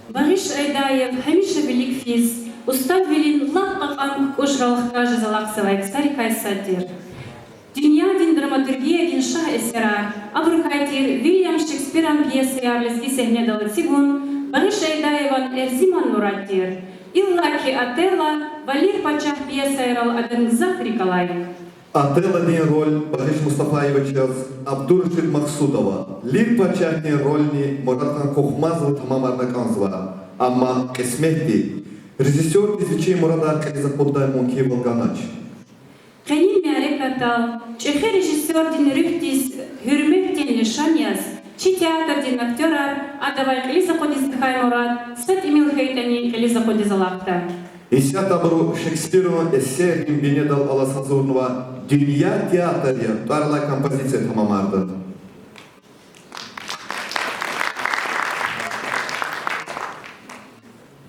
C: Багиш Айдаев, Хамиша Великфиз, Устав велин лапқақан көшралыққа жазалақсылайк сарикайсадир. Dünyadin dramaturgiyadin şah esera, Abrukaytir William Shakespeare'an piyesi yarlızgi sehnedalı sigun, Barış Aydayevan Erziman Muraddir. İllaki Atella, Valir Paçah piyesi ayral adınıza Afrikalay.
B: Atella din rol Barış Mustafayeviç yaz, Abdurrashid Maksudova. Lir Paçah din rolni Muratkan Kokhmazov tamam arnakanzva. Ama kısmetti. Rejissör dizviçi Murad Arkaliza Podday Monkiy Volganaç.
C: Kanin me'arek atal, Çehe rejissör din rühtis hürmet din nişan yaz, Çi teatr din aktörar, Adavay Kaliza Kodizbekay Murad, Sat Emil Haytani Kaliza Kodizalakta.
B: İsya taburu Shakespeare'ın eser din Benedal Alasazornova Dünya Teatrıya darla kompozitsiya tamamardı.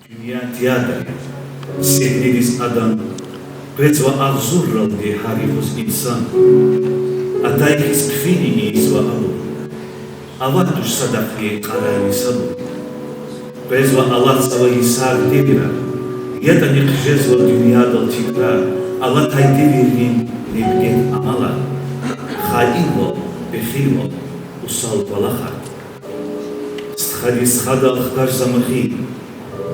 E: Dünya tiyatr, sevdiğiniz adam, Prețva azurral de harivos insan, Ataikis kfini izva alu, Avatush sadafie karari salu, Prețva alat sava isar devira, Yeta nikjezva dünyadal tikrar, Allah taydevirin nebgen amala, Khailo, befilo, usal balakhat, Sthadis khadal khtar zamakhi,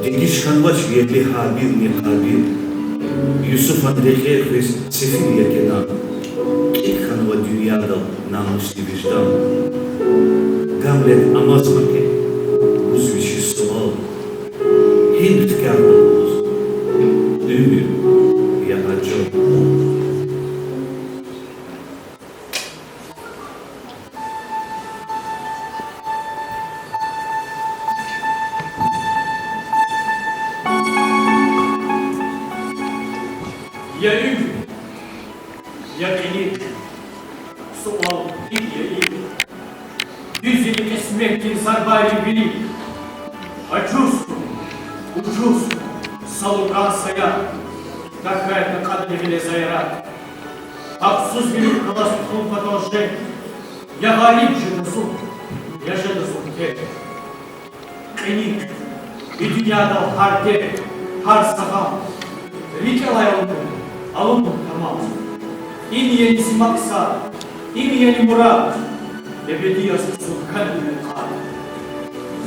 E: Digish kanvaç yetli habil ne habil, Yusuf Andreyevich sefil yakena, Kikhanova dünyada namusli vicdan. Gamlet amazmake, uzvici sual, hindkarda uz, ümür ya acı.
H: Я ümür, ya beni sual diyelim. Yüzünü kesmektir zarbari bilim. Acuzsun, ucuzsun, salugan sayar. Какая-то кадровая зайра. Абсуз велик класс тхун продолжение. Я галиб же досуг, я же досуг те. Кеник, и dünyada har de, har saham. Rikelay alındım tamam. İn yenisi maksat, in yeni murat. Ebedi yazısı kalbime kal.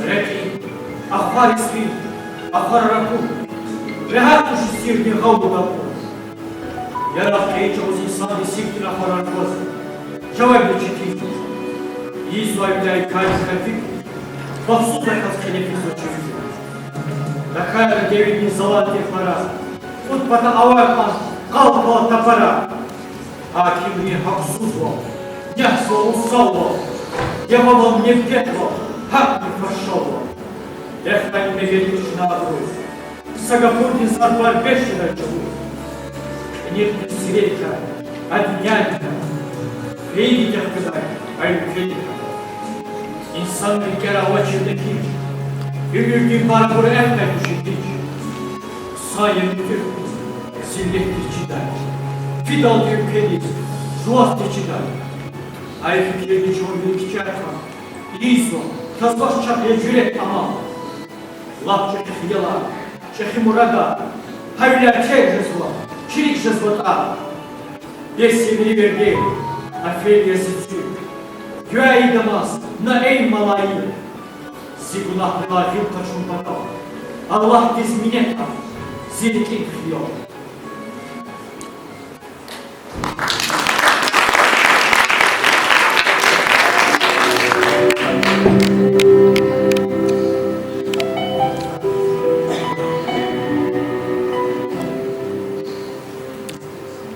H: Rekin, ahvar ismi, ahvar rakum. Rehat kuşu sirni gavdu gapu. Yarak keyce uz insanı siktir ahvar arkoz. Cevabı çekin. Yizvayday kayıp kafik. Bahsuz zakaz kenefiz o çekin. Rakayla devinin zavallı para. Utbata avakman, kalpa tapara. Hakimliği haksız ol. Yahso ussal ol. Yamalom nevket ol. Hak bir faşşal ol. Ehven mevelin şınadırız. Sagapurdin sarpar 5 lira çabuk. Nefti sireka, adnyadina. Reydi tehkıday, ayrıkaydı. İnsan bir kere avaçırdaki. Ümürgün barburu ehven düşürdük. Sayın Türk, zilletli çiğdar. Fidal ülkeniz, zuhastı çiğdar. Ay fikirli çoğunluğu iki erkan. İyiso, kazbaş çakıya cüret ama. Laf çekhi yala, çekhi murada. Havler çek jezva, çirik jezvata. Des sevili verdi, afel yasıtsı. Güveyi damaz, na ey malayı. Sigunahlı lafil kaçun bana. Allah dizminet al. Zilkin kıyıyor.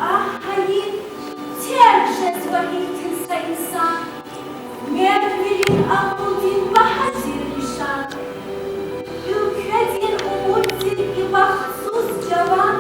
J: Ah hayır, tercih vahitsa insan. Merverin akudin bahazir nişan. Ülkedin umudzin i mahsus cavan.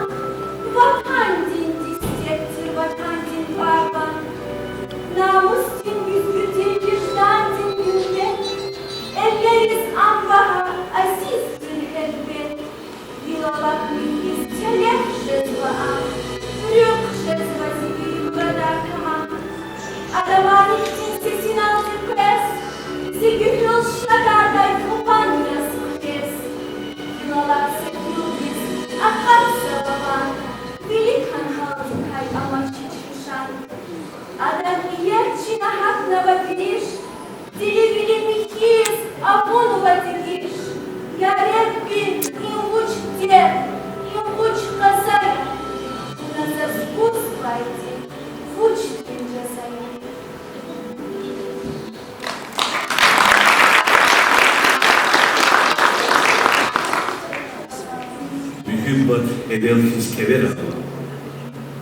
E: Hübbat evelhis kevera.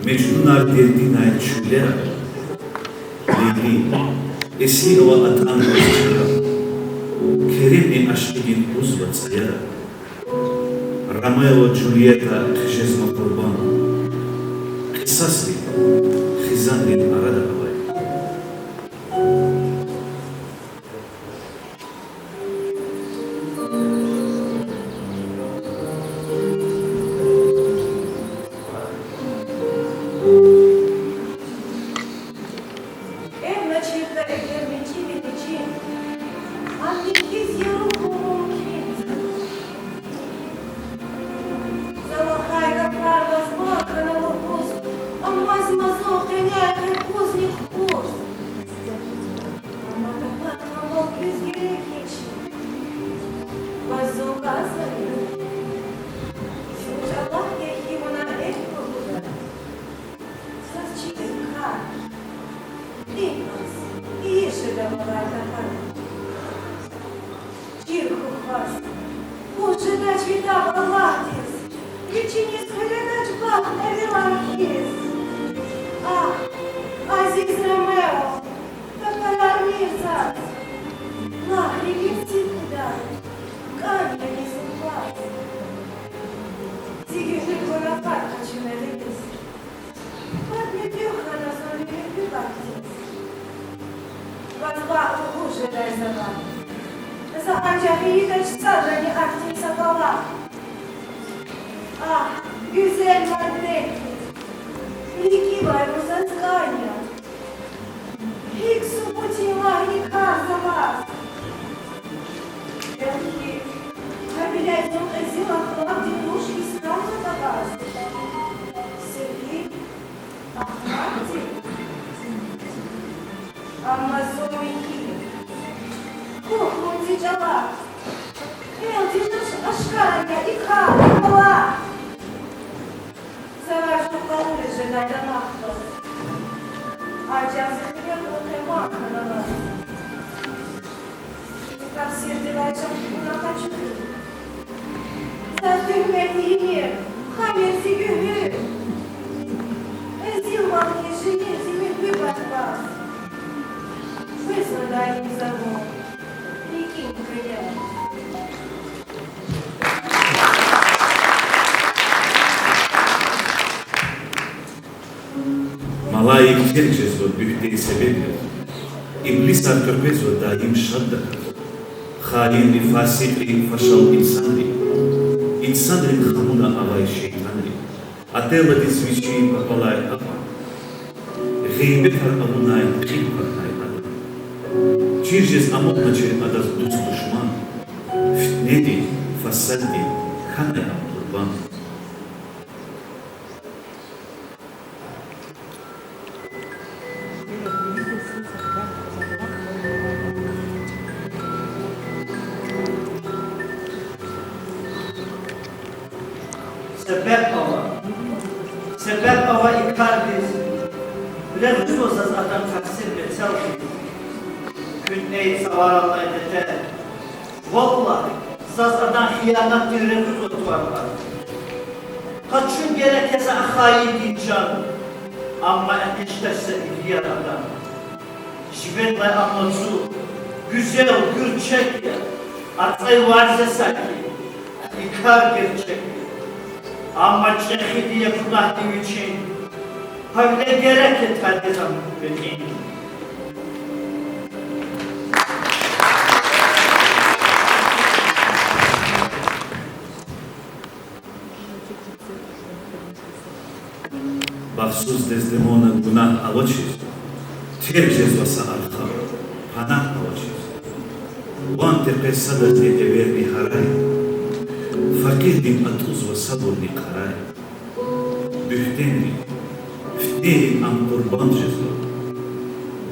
E: Mecnunar derdinay çüllera. Leyli, esi ova atan vazcıra. Kerimni aşkidin uzva sayara. Romeo Giulietta kıjezma kurban. Kısasli, xizanlin arada havay. Malai kerces o bühte sebebi. İblis arkapez o daim şadda. Hain li fasik faşal insanı. İnsanın hamuna alay şeytanı. Atela disviçi papalay apa. Gıybet har amunay kıyparnay adam. Çirces amut maçı adas dus düşman. Fitnedi, fasaddi, kanaya kurban.
I: Sebep hava ikardiz. Biraz düz olsa zaten taksir ve selfie. Künneyi savarallah edete. Vallahi zazadan hiyanat diremiz otuvarlar. Kaçın gerekese hain can. Ama eniştesi ihtiyaradan. Jibenlay anlatsu. Güzel gürçek ya. Atay varsa sanki. İkar gerçek. Ama çekhi diye kulak için havle gerek etmedi zaman beni.
E: Baksuz Desdemona günah aloçiz, tercez vasa arka, panah aloçiz. Vante pesada de everni haray, fakir din atuz ve sabur ni karay. Bühtenri, fitnerin am kurban cezlo,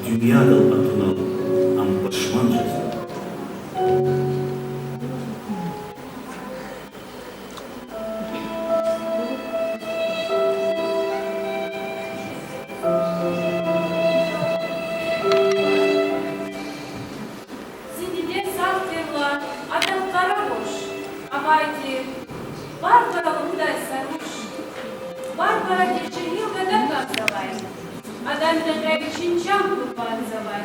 E: dünyada atunal am başman cezlo.
C: Барбара Лудай Саруш, Барбара Дечерил Гадакасавай, Адам Дагай Чинчам Купанзавай,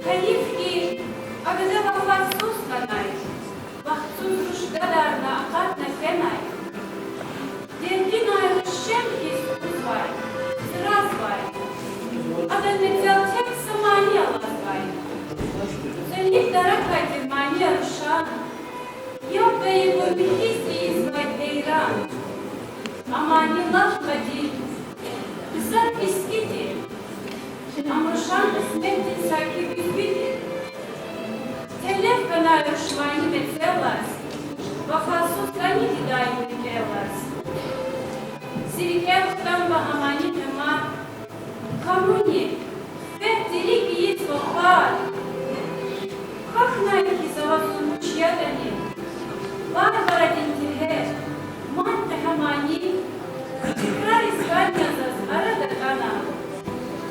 C: Каифки Агадава Фасус Канай, Вахцуз Рушгадарна Акатна Кенай, Дергина Рушемки Скузвай, Сразвай, Адам Медзелтек Самания Лазвай, Залив Даракай Германия Рушан, Йока его милиции звать Эйран, Амани Лавкади, Писар Искити, Амрушан Смекти Саки Визбити, Телев Канаю Швани Мецелас, Вафасу Кани Кидай Мекелас, Сирикев Тамба Амани Тема, Камуни, Петелик Yitzvохар, Как найти за вас умучьядани, Барбара Дентиле, Манта Хамани, Крари Скания Заз Арада Кана,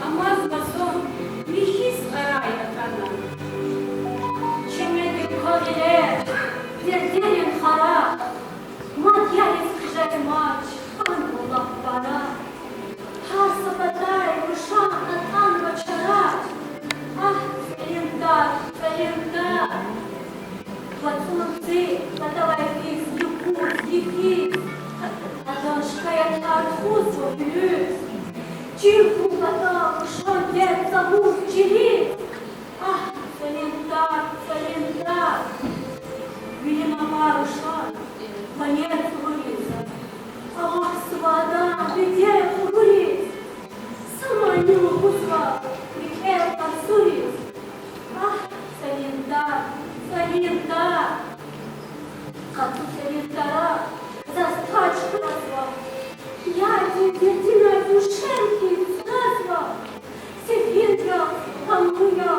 C: Амаз Басон, Михис Арая Кана.
J: Чемеди Ковиле, Дерденин Хара, Мадьярис Кжаймач, Анбула Бара, Хасабадай, Рушан, Натан Бачара, Ах, Салимдар, Салимдар, Платунцы, Платавайкис, Юкус, Дикис, Адашкая Тархус, Плюс, Чирку, Плата, Рушан, Дед, Забур, Чилис, Ах, Салимдар, Салимдар, Видимо, Марушан, Планет Луиза, Ах, Свада, Бедея Луиз, Сама не Лугусва, Михаил Пасурис, Ах, Салимдар, Салимдар, Хату Салимдара, Застачку назвал, Я Дердина Душенки назвал, Сефиндра, Амуя,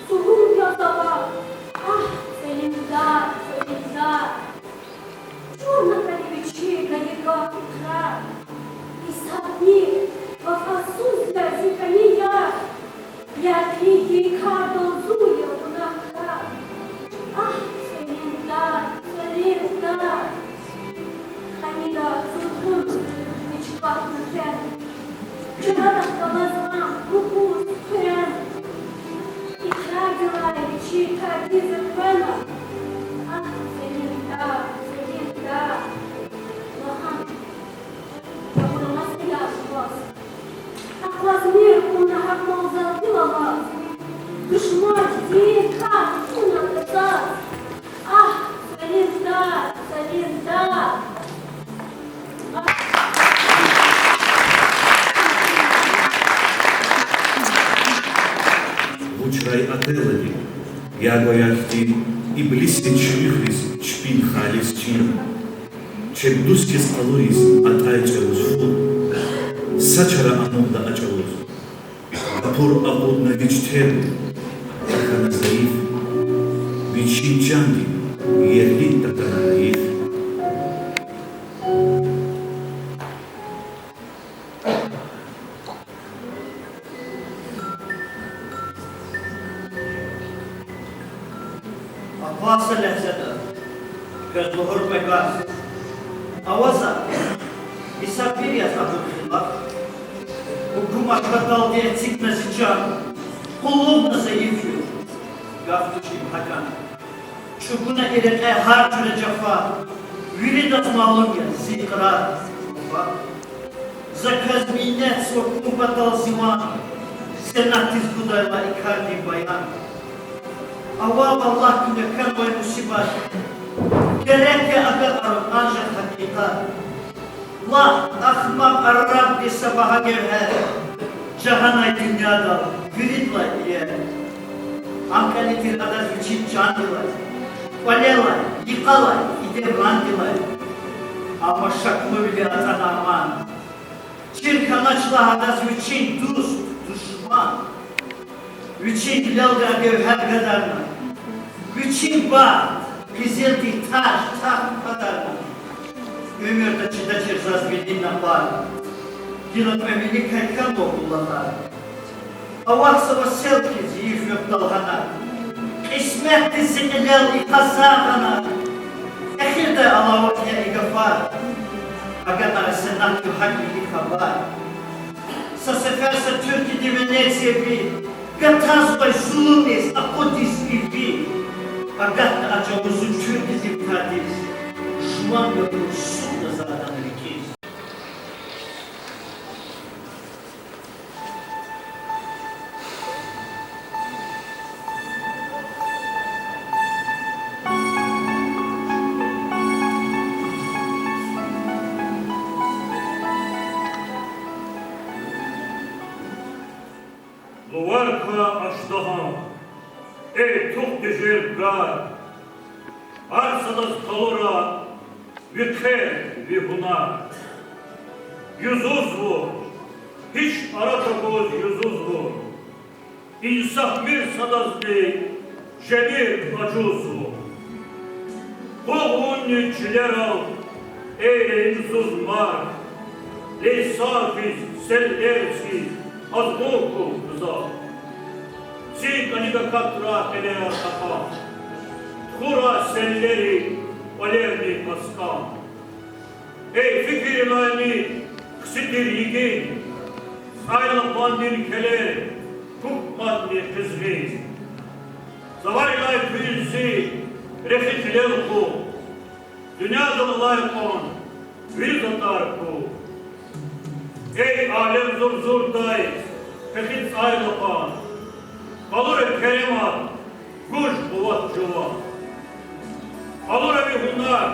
J: Сугунья Завал, Ах, Салимдар, Салимдар, Чурно Калевичи, Галика, Утра, И садни, Вафасузля, Зикания, Я Книги, Кардо, Зуя, Унаха, Ах, Салимдар, Салимдар, Хамида, Зудхун, Мечпах, Нахен, Чурада, Калазан, Кукус, Хрен, И Храдила, Речи, Кадиза, Фена, Ах, Салимдар, Салимдар, Лахан, Я буду настоящий вас. Как вас мир, он нахапнул золотила вас, Душмать, Дика, Туна, Казак, Ах, Салимдар, Салимдар,
E: Вучрай Ателади, Ягояхти, и близкий Чихрис, Чпин Халис Чин, Чебдускис Алурис, Атайчалус Фу, Сачара Анунда Ачалус, Апур Абудна Вичтер, Ахана Заиф, Вичи Чанди, Ерли Татанаиф.
I: Abbas'a lehzede, göz buhur begaz. Avaza, misafir yazabı kılmak. Hukumat kadal diye çıkmesi can. Kulluğuna zayıf yok. Gaftuçim hakan. Çubuna ereke har türe cefa. Viridat malum ya, zikrar. Zakaz minnet sokum batal ziman. Senatiz budayla ikardi bayan. Aval Allah günü kan boy musibat. Gereke agar arab ancak hakikat. La ahmak arab di sabaha gevher. Cahanay dünyada viridla iyer. Ankalitir adaz için candilay. Valela, yıkalay, ide randilay. Ama şaklı bile atan aman. Çirkanaçla adaz için dost, düşman. Üçün lalga gevher kadarına. Üçün bağ, kızıldı taş, kadarına. Ömürde çıdaçır zazbedinle var. Yılat memeli kaykan okullalar. Avaksa ve selki ziyif yok dalgana. İsmet dizikler ikazağına. Ehirde alavat ya Jafar, agora senat que hak bir kabar. Sa seferse Türkiye di Veneziya bi, gataz bay sulumis akotis ibi. Agat acamızı Türkiye di Kadis. Şuman ve bu suda zaten rikiz.
H: Luarka aşdaha, ey çok güzel gar, arsadas kalora, vükher vihunar. Yüzuzvu, hiç aratakoz yüzuzvu, insaf bir sadazdi, şebir acuzvu. Kovun çiler al, ey insuzmar, lesafiz, sellersiz, azgoku kıza. Sid aniga katra elea kapa, kura selleri, alevni paskam. Ey fikir ilani, kısidir yigin, sayla bandin keler, kukmandi kızgin. Zavaylay filzi, refit levku, dünyada layıkon, virzatar ku. Ey alem zor zor day, pekit saylapan, kalur kerimat, kuş kuvat cuva. Alur bir hunnar,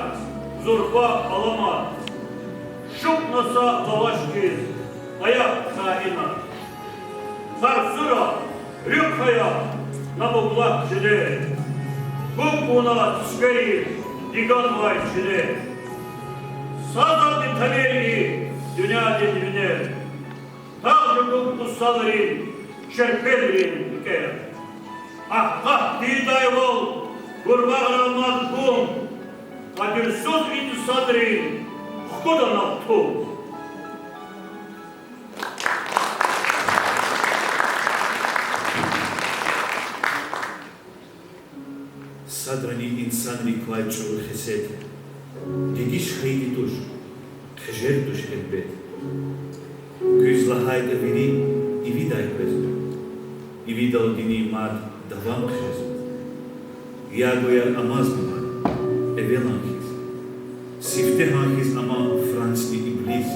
H: zurfa alamat, şuk nasa lavaş giz, ayak kainat. Sarsura, rükhaya, nabuklak çile, kukuna tüskeri, digan vay çile. Sazat temelli, dünya dilbiner, tağcıkuk kusaların, şerpellerin diker. Ahkah didayvol, gurbağına mazgum, kadirsuz insanların, hukudan aktu.
E: Sadrani insan rikvay çoğu hesed, digiş haydi duş, khejer duş elbet. Güzlahay evini, ividay kvezme, ividal dini mad davam kvezme. Yagoyar amaz mı, evelan hiz, sifte hangiz ama Fransni iblis.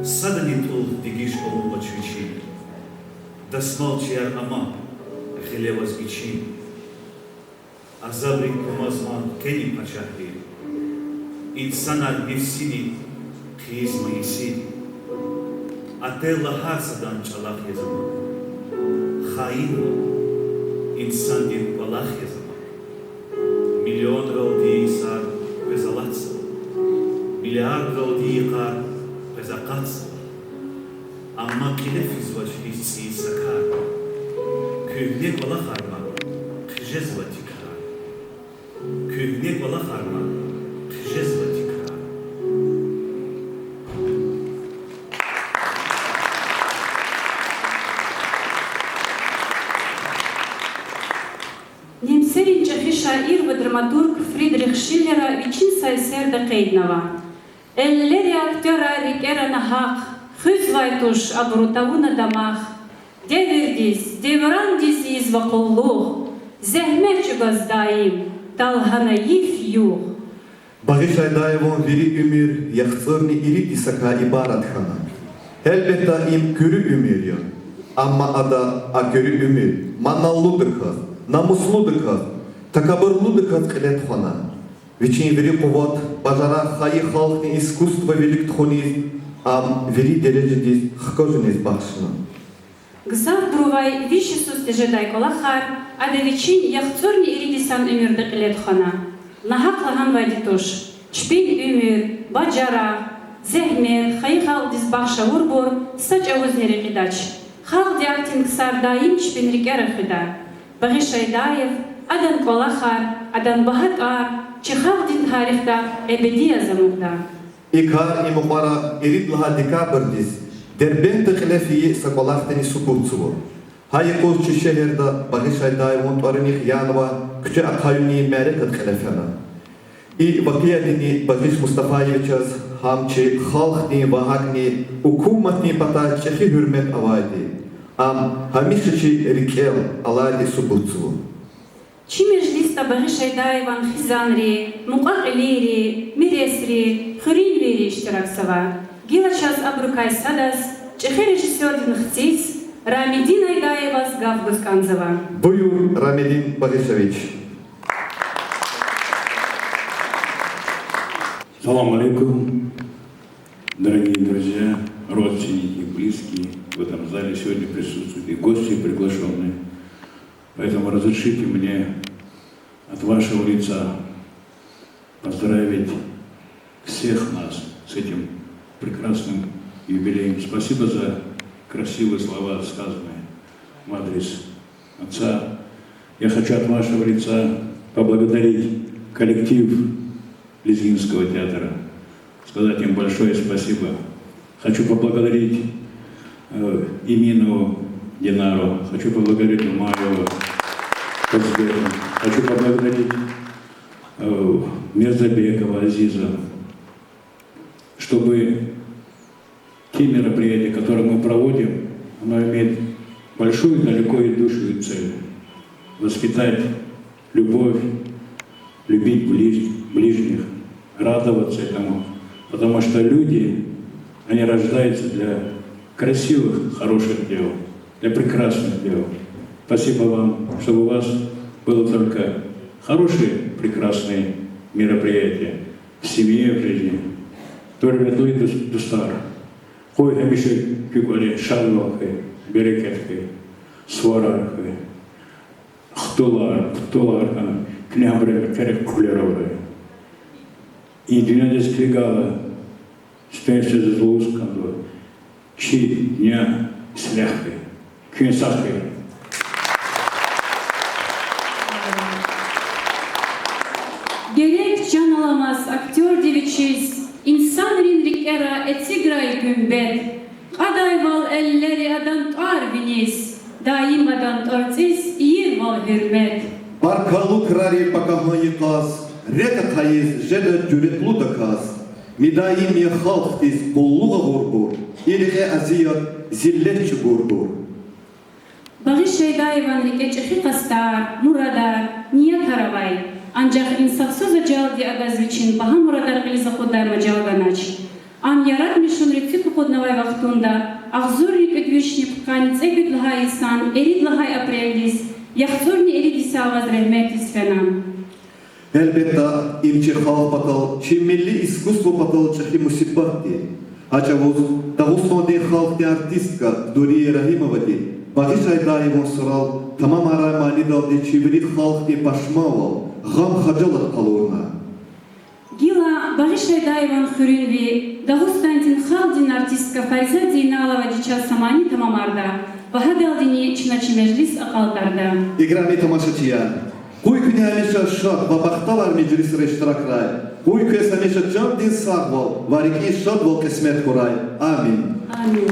E: Sadani tul digiş olunma çviçi, dasmal çiyar ama, xilevaz içi. Azabri kumazman keni paçahri, insanar nefsini kıyızma isi, atella harsadan çalak yazama, hain ol, insan din balak yazama, milyon raudiye isar ve zalatsa, milyar raudiye kar ve zakatsa, amma kilefiz vajhisi sakar, kühne balak harma, kıjez vatik. Kühne bala harma, kıjez ve tikrar.
C: Немцерин чехи шаир ve dramaturg Friedrich Schiller'a için sayıserda kaydnava. Elleri aktöra rikera nahak, hüzvaytuş abrutavuna damak. Devirdiz, devrandis iz vakulluh, zehmetçi gazdaim. Талганаев юг.
B: Багиш Айдаев'ın veri ümür, yaksırni iri disaka ibarat hana. Elbette im körü ümür ya. Ama ada a körü ümür, manallıdır kız, namusludur kız, takabırlıdır kız kılet hana. Veçin veri kovat, bajara hayı halkni iskustva velik tхониz, am veri derecediz, hkojuniz bakşına.
C: Гзав друвай вишесус тежедай колахар, а девичин яхцорни иридисан өмүрдө килет хана. Нахак лаган вайдитуш, чпин өмүр, баджара, зехмет, хайхал диз бахша урбур, сач аузнери кидач. Хал диактин ксар даим чпин рикера хида. Багиш Айдаев, адан колахар, адан бахат ар, чихав дин тарихта эбедия замугда.
B: İkar imukara erit laha dikabırdiz. Derbent xilafiye sakolahtani sukutsuvu. Hayıkoşçu şehirde Bagış Aydaev'ın tarınih yanva küçü akayuni merekat xilafana. И ваклиятини Багиш Мустафаевичаз хамчи халхни вагагни укуматни пата чехи хюрмет авайди. Ам хамишичи рикел алади субуцу.
C: Чи межлиста Багиш Айдаеван хизанри, мукакилири, миресри, хуринвери иштираксава. Гилачаз абрукай садас, чехи режиссер динхцис, Рамедин Айдаевас Гавгусканзова.
B: Буюр Рамедин Багишевич.
N: Салам алейкум, дорогие друзья, родственники, близкие. В этом зале сегодня присутствуют и гости приглашенные. Поэтому разрешите мне от вашего лица поздравить всех нас с этим прекрасным юбилеем. Спасибо за красивые слова, сказанные в адрес отца. Я хочу от вашего лица поблагодарить коллектив Лезгинского театра, сказать им большое спасибо. Хочу поблагодарить Имину Динару, хочу поблагодарить Умаева, хочу поблагодарить Мирзабекова Азиза, чтобы те мероприятия, которые мы проводим, оно имеет большую, далеко идущую цель. Воспитать любовь, любить ближних, радоваться этому. Потому что люди, они рождаются для красивых, хороших дел, для прекрасных дел. Спасибо вам, чтобы у вас было только хорошие, прекрасные мероприятия в семье, в жизни. Төрметлый дустар. Хой хамиши кюкали шалвахы, берекетхы, сварархы, хтулар, княбры, керек кулеровы. И dünya достигала спенсия за злоусканду, чи дня сляхи, кюнсахи.
C: Gerek can alamaz aktör deviçiz, insan rinrikera etsigray gümbet, adayval elleri adam tar viniz, daim adam tartsiz, iyi val hürmet.
B: Баркалу крари покахмани каз, река каиз, жеда дюретлу каз. Мидаим я халхтиз коллуга гурбур, илге азият зиллетчи гурбур.
C: Багиш Айдаеван рикечехи кастар, мурадар, ният харавай. Ancak insafsız acaldi agaz için baha muradar qiliza khuday majalganaч. Ам яратмишун рецепт ходнавай вахтунда, ахзурник эдвишник канец эгит лахай исан, эрид лахай апрелис, яхзурни эридиса аваз рехметис фенам.
B: Elbette imçi halk batal, çi milli iskustvo batal çehi musibati. Açavuz, Dağıstan'da halkta artistka Duriye Rahimovadi, Багиш Айдаевон сырал, tamam aramani daldi çivri halkta paşmaval, gam hacalat kalorna.
C: Гила Багиш Айдаеван хуринви, Дагустанtin халдин артистка Файза Зейналова дича самани тамамарда, Багадалдини чиначи мeclis акалдарда.
B: İgrami tamaşaçıyan, Kuy küne ameşa şat, babaktalar meclis reştirakraj, Kuy kües ameşa can din sağval, variki şat vol kesmet kuray. Amin.
C: Amin.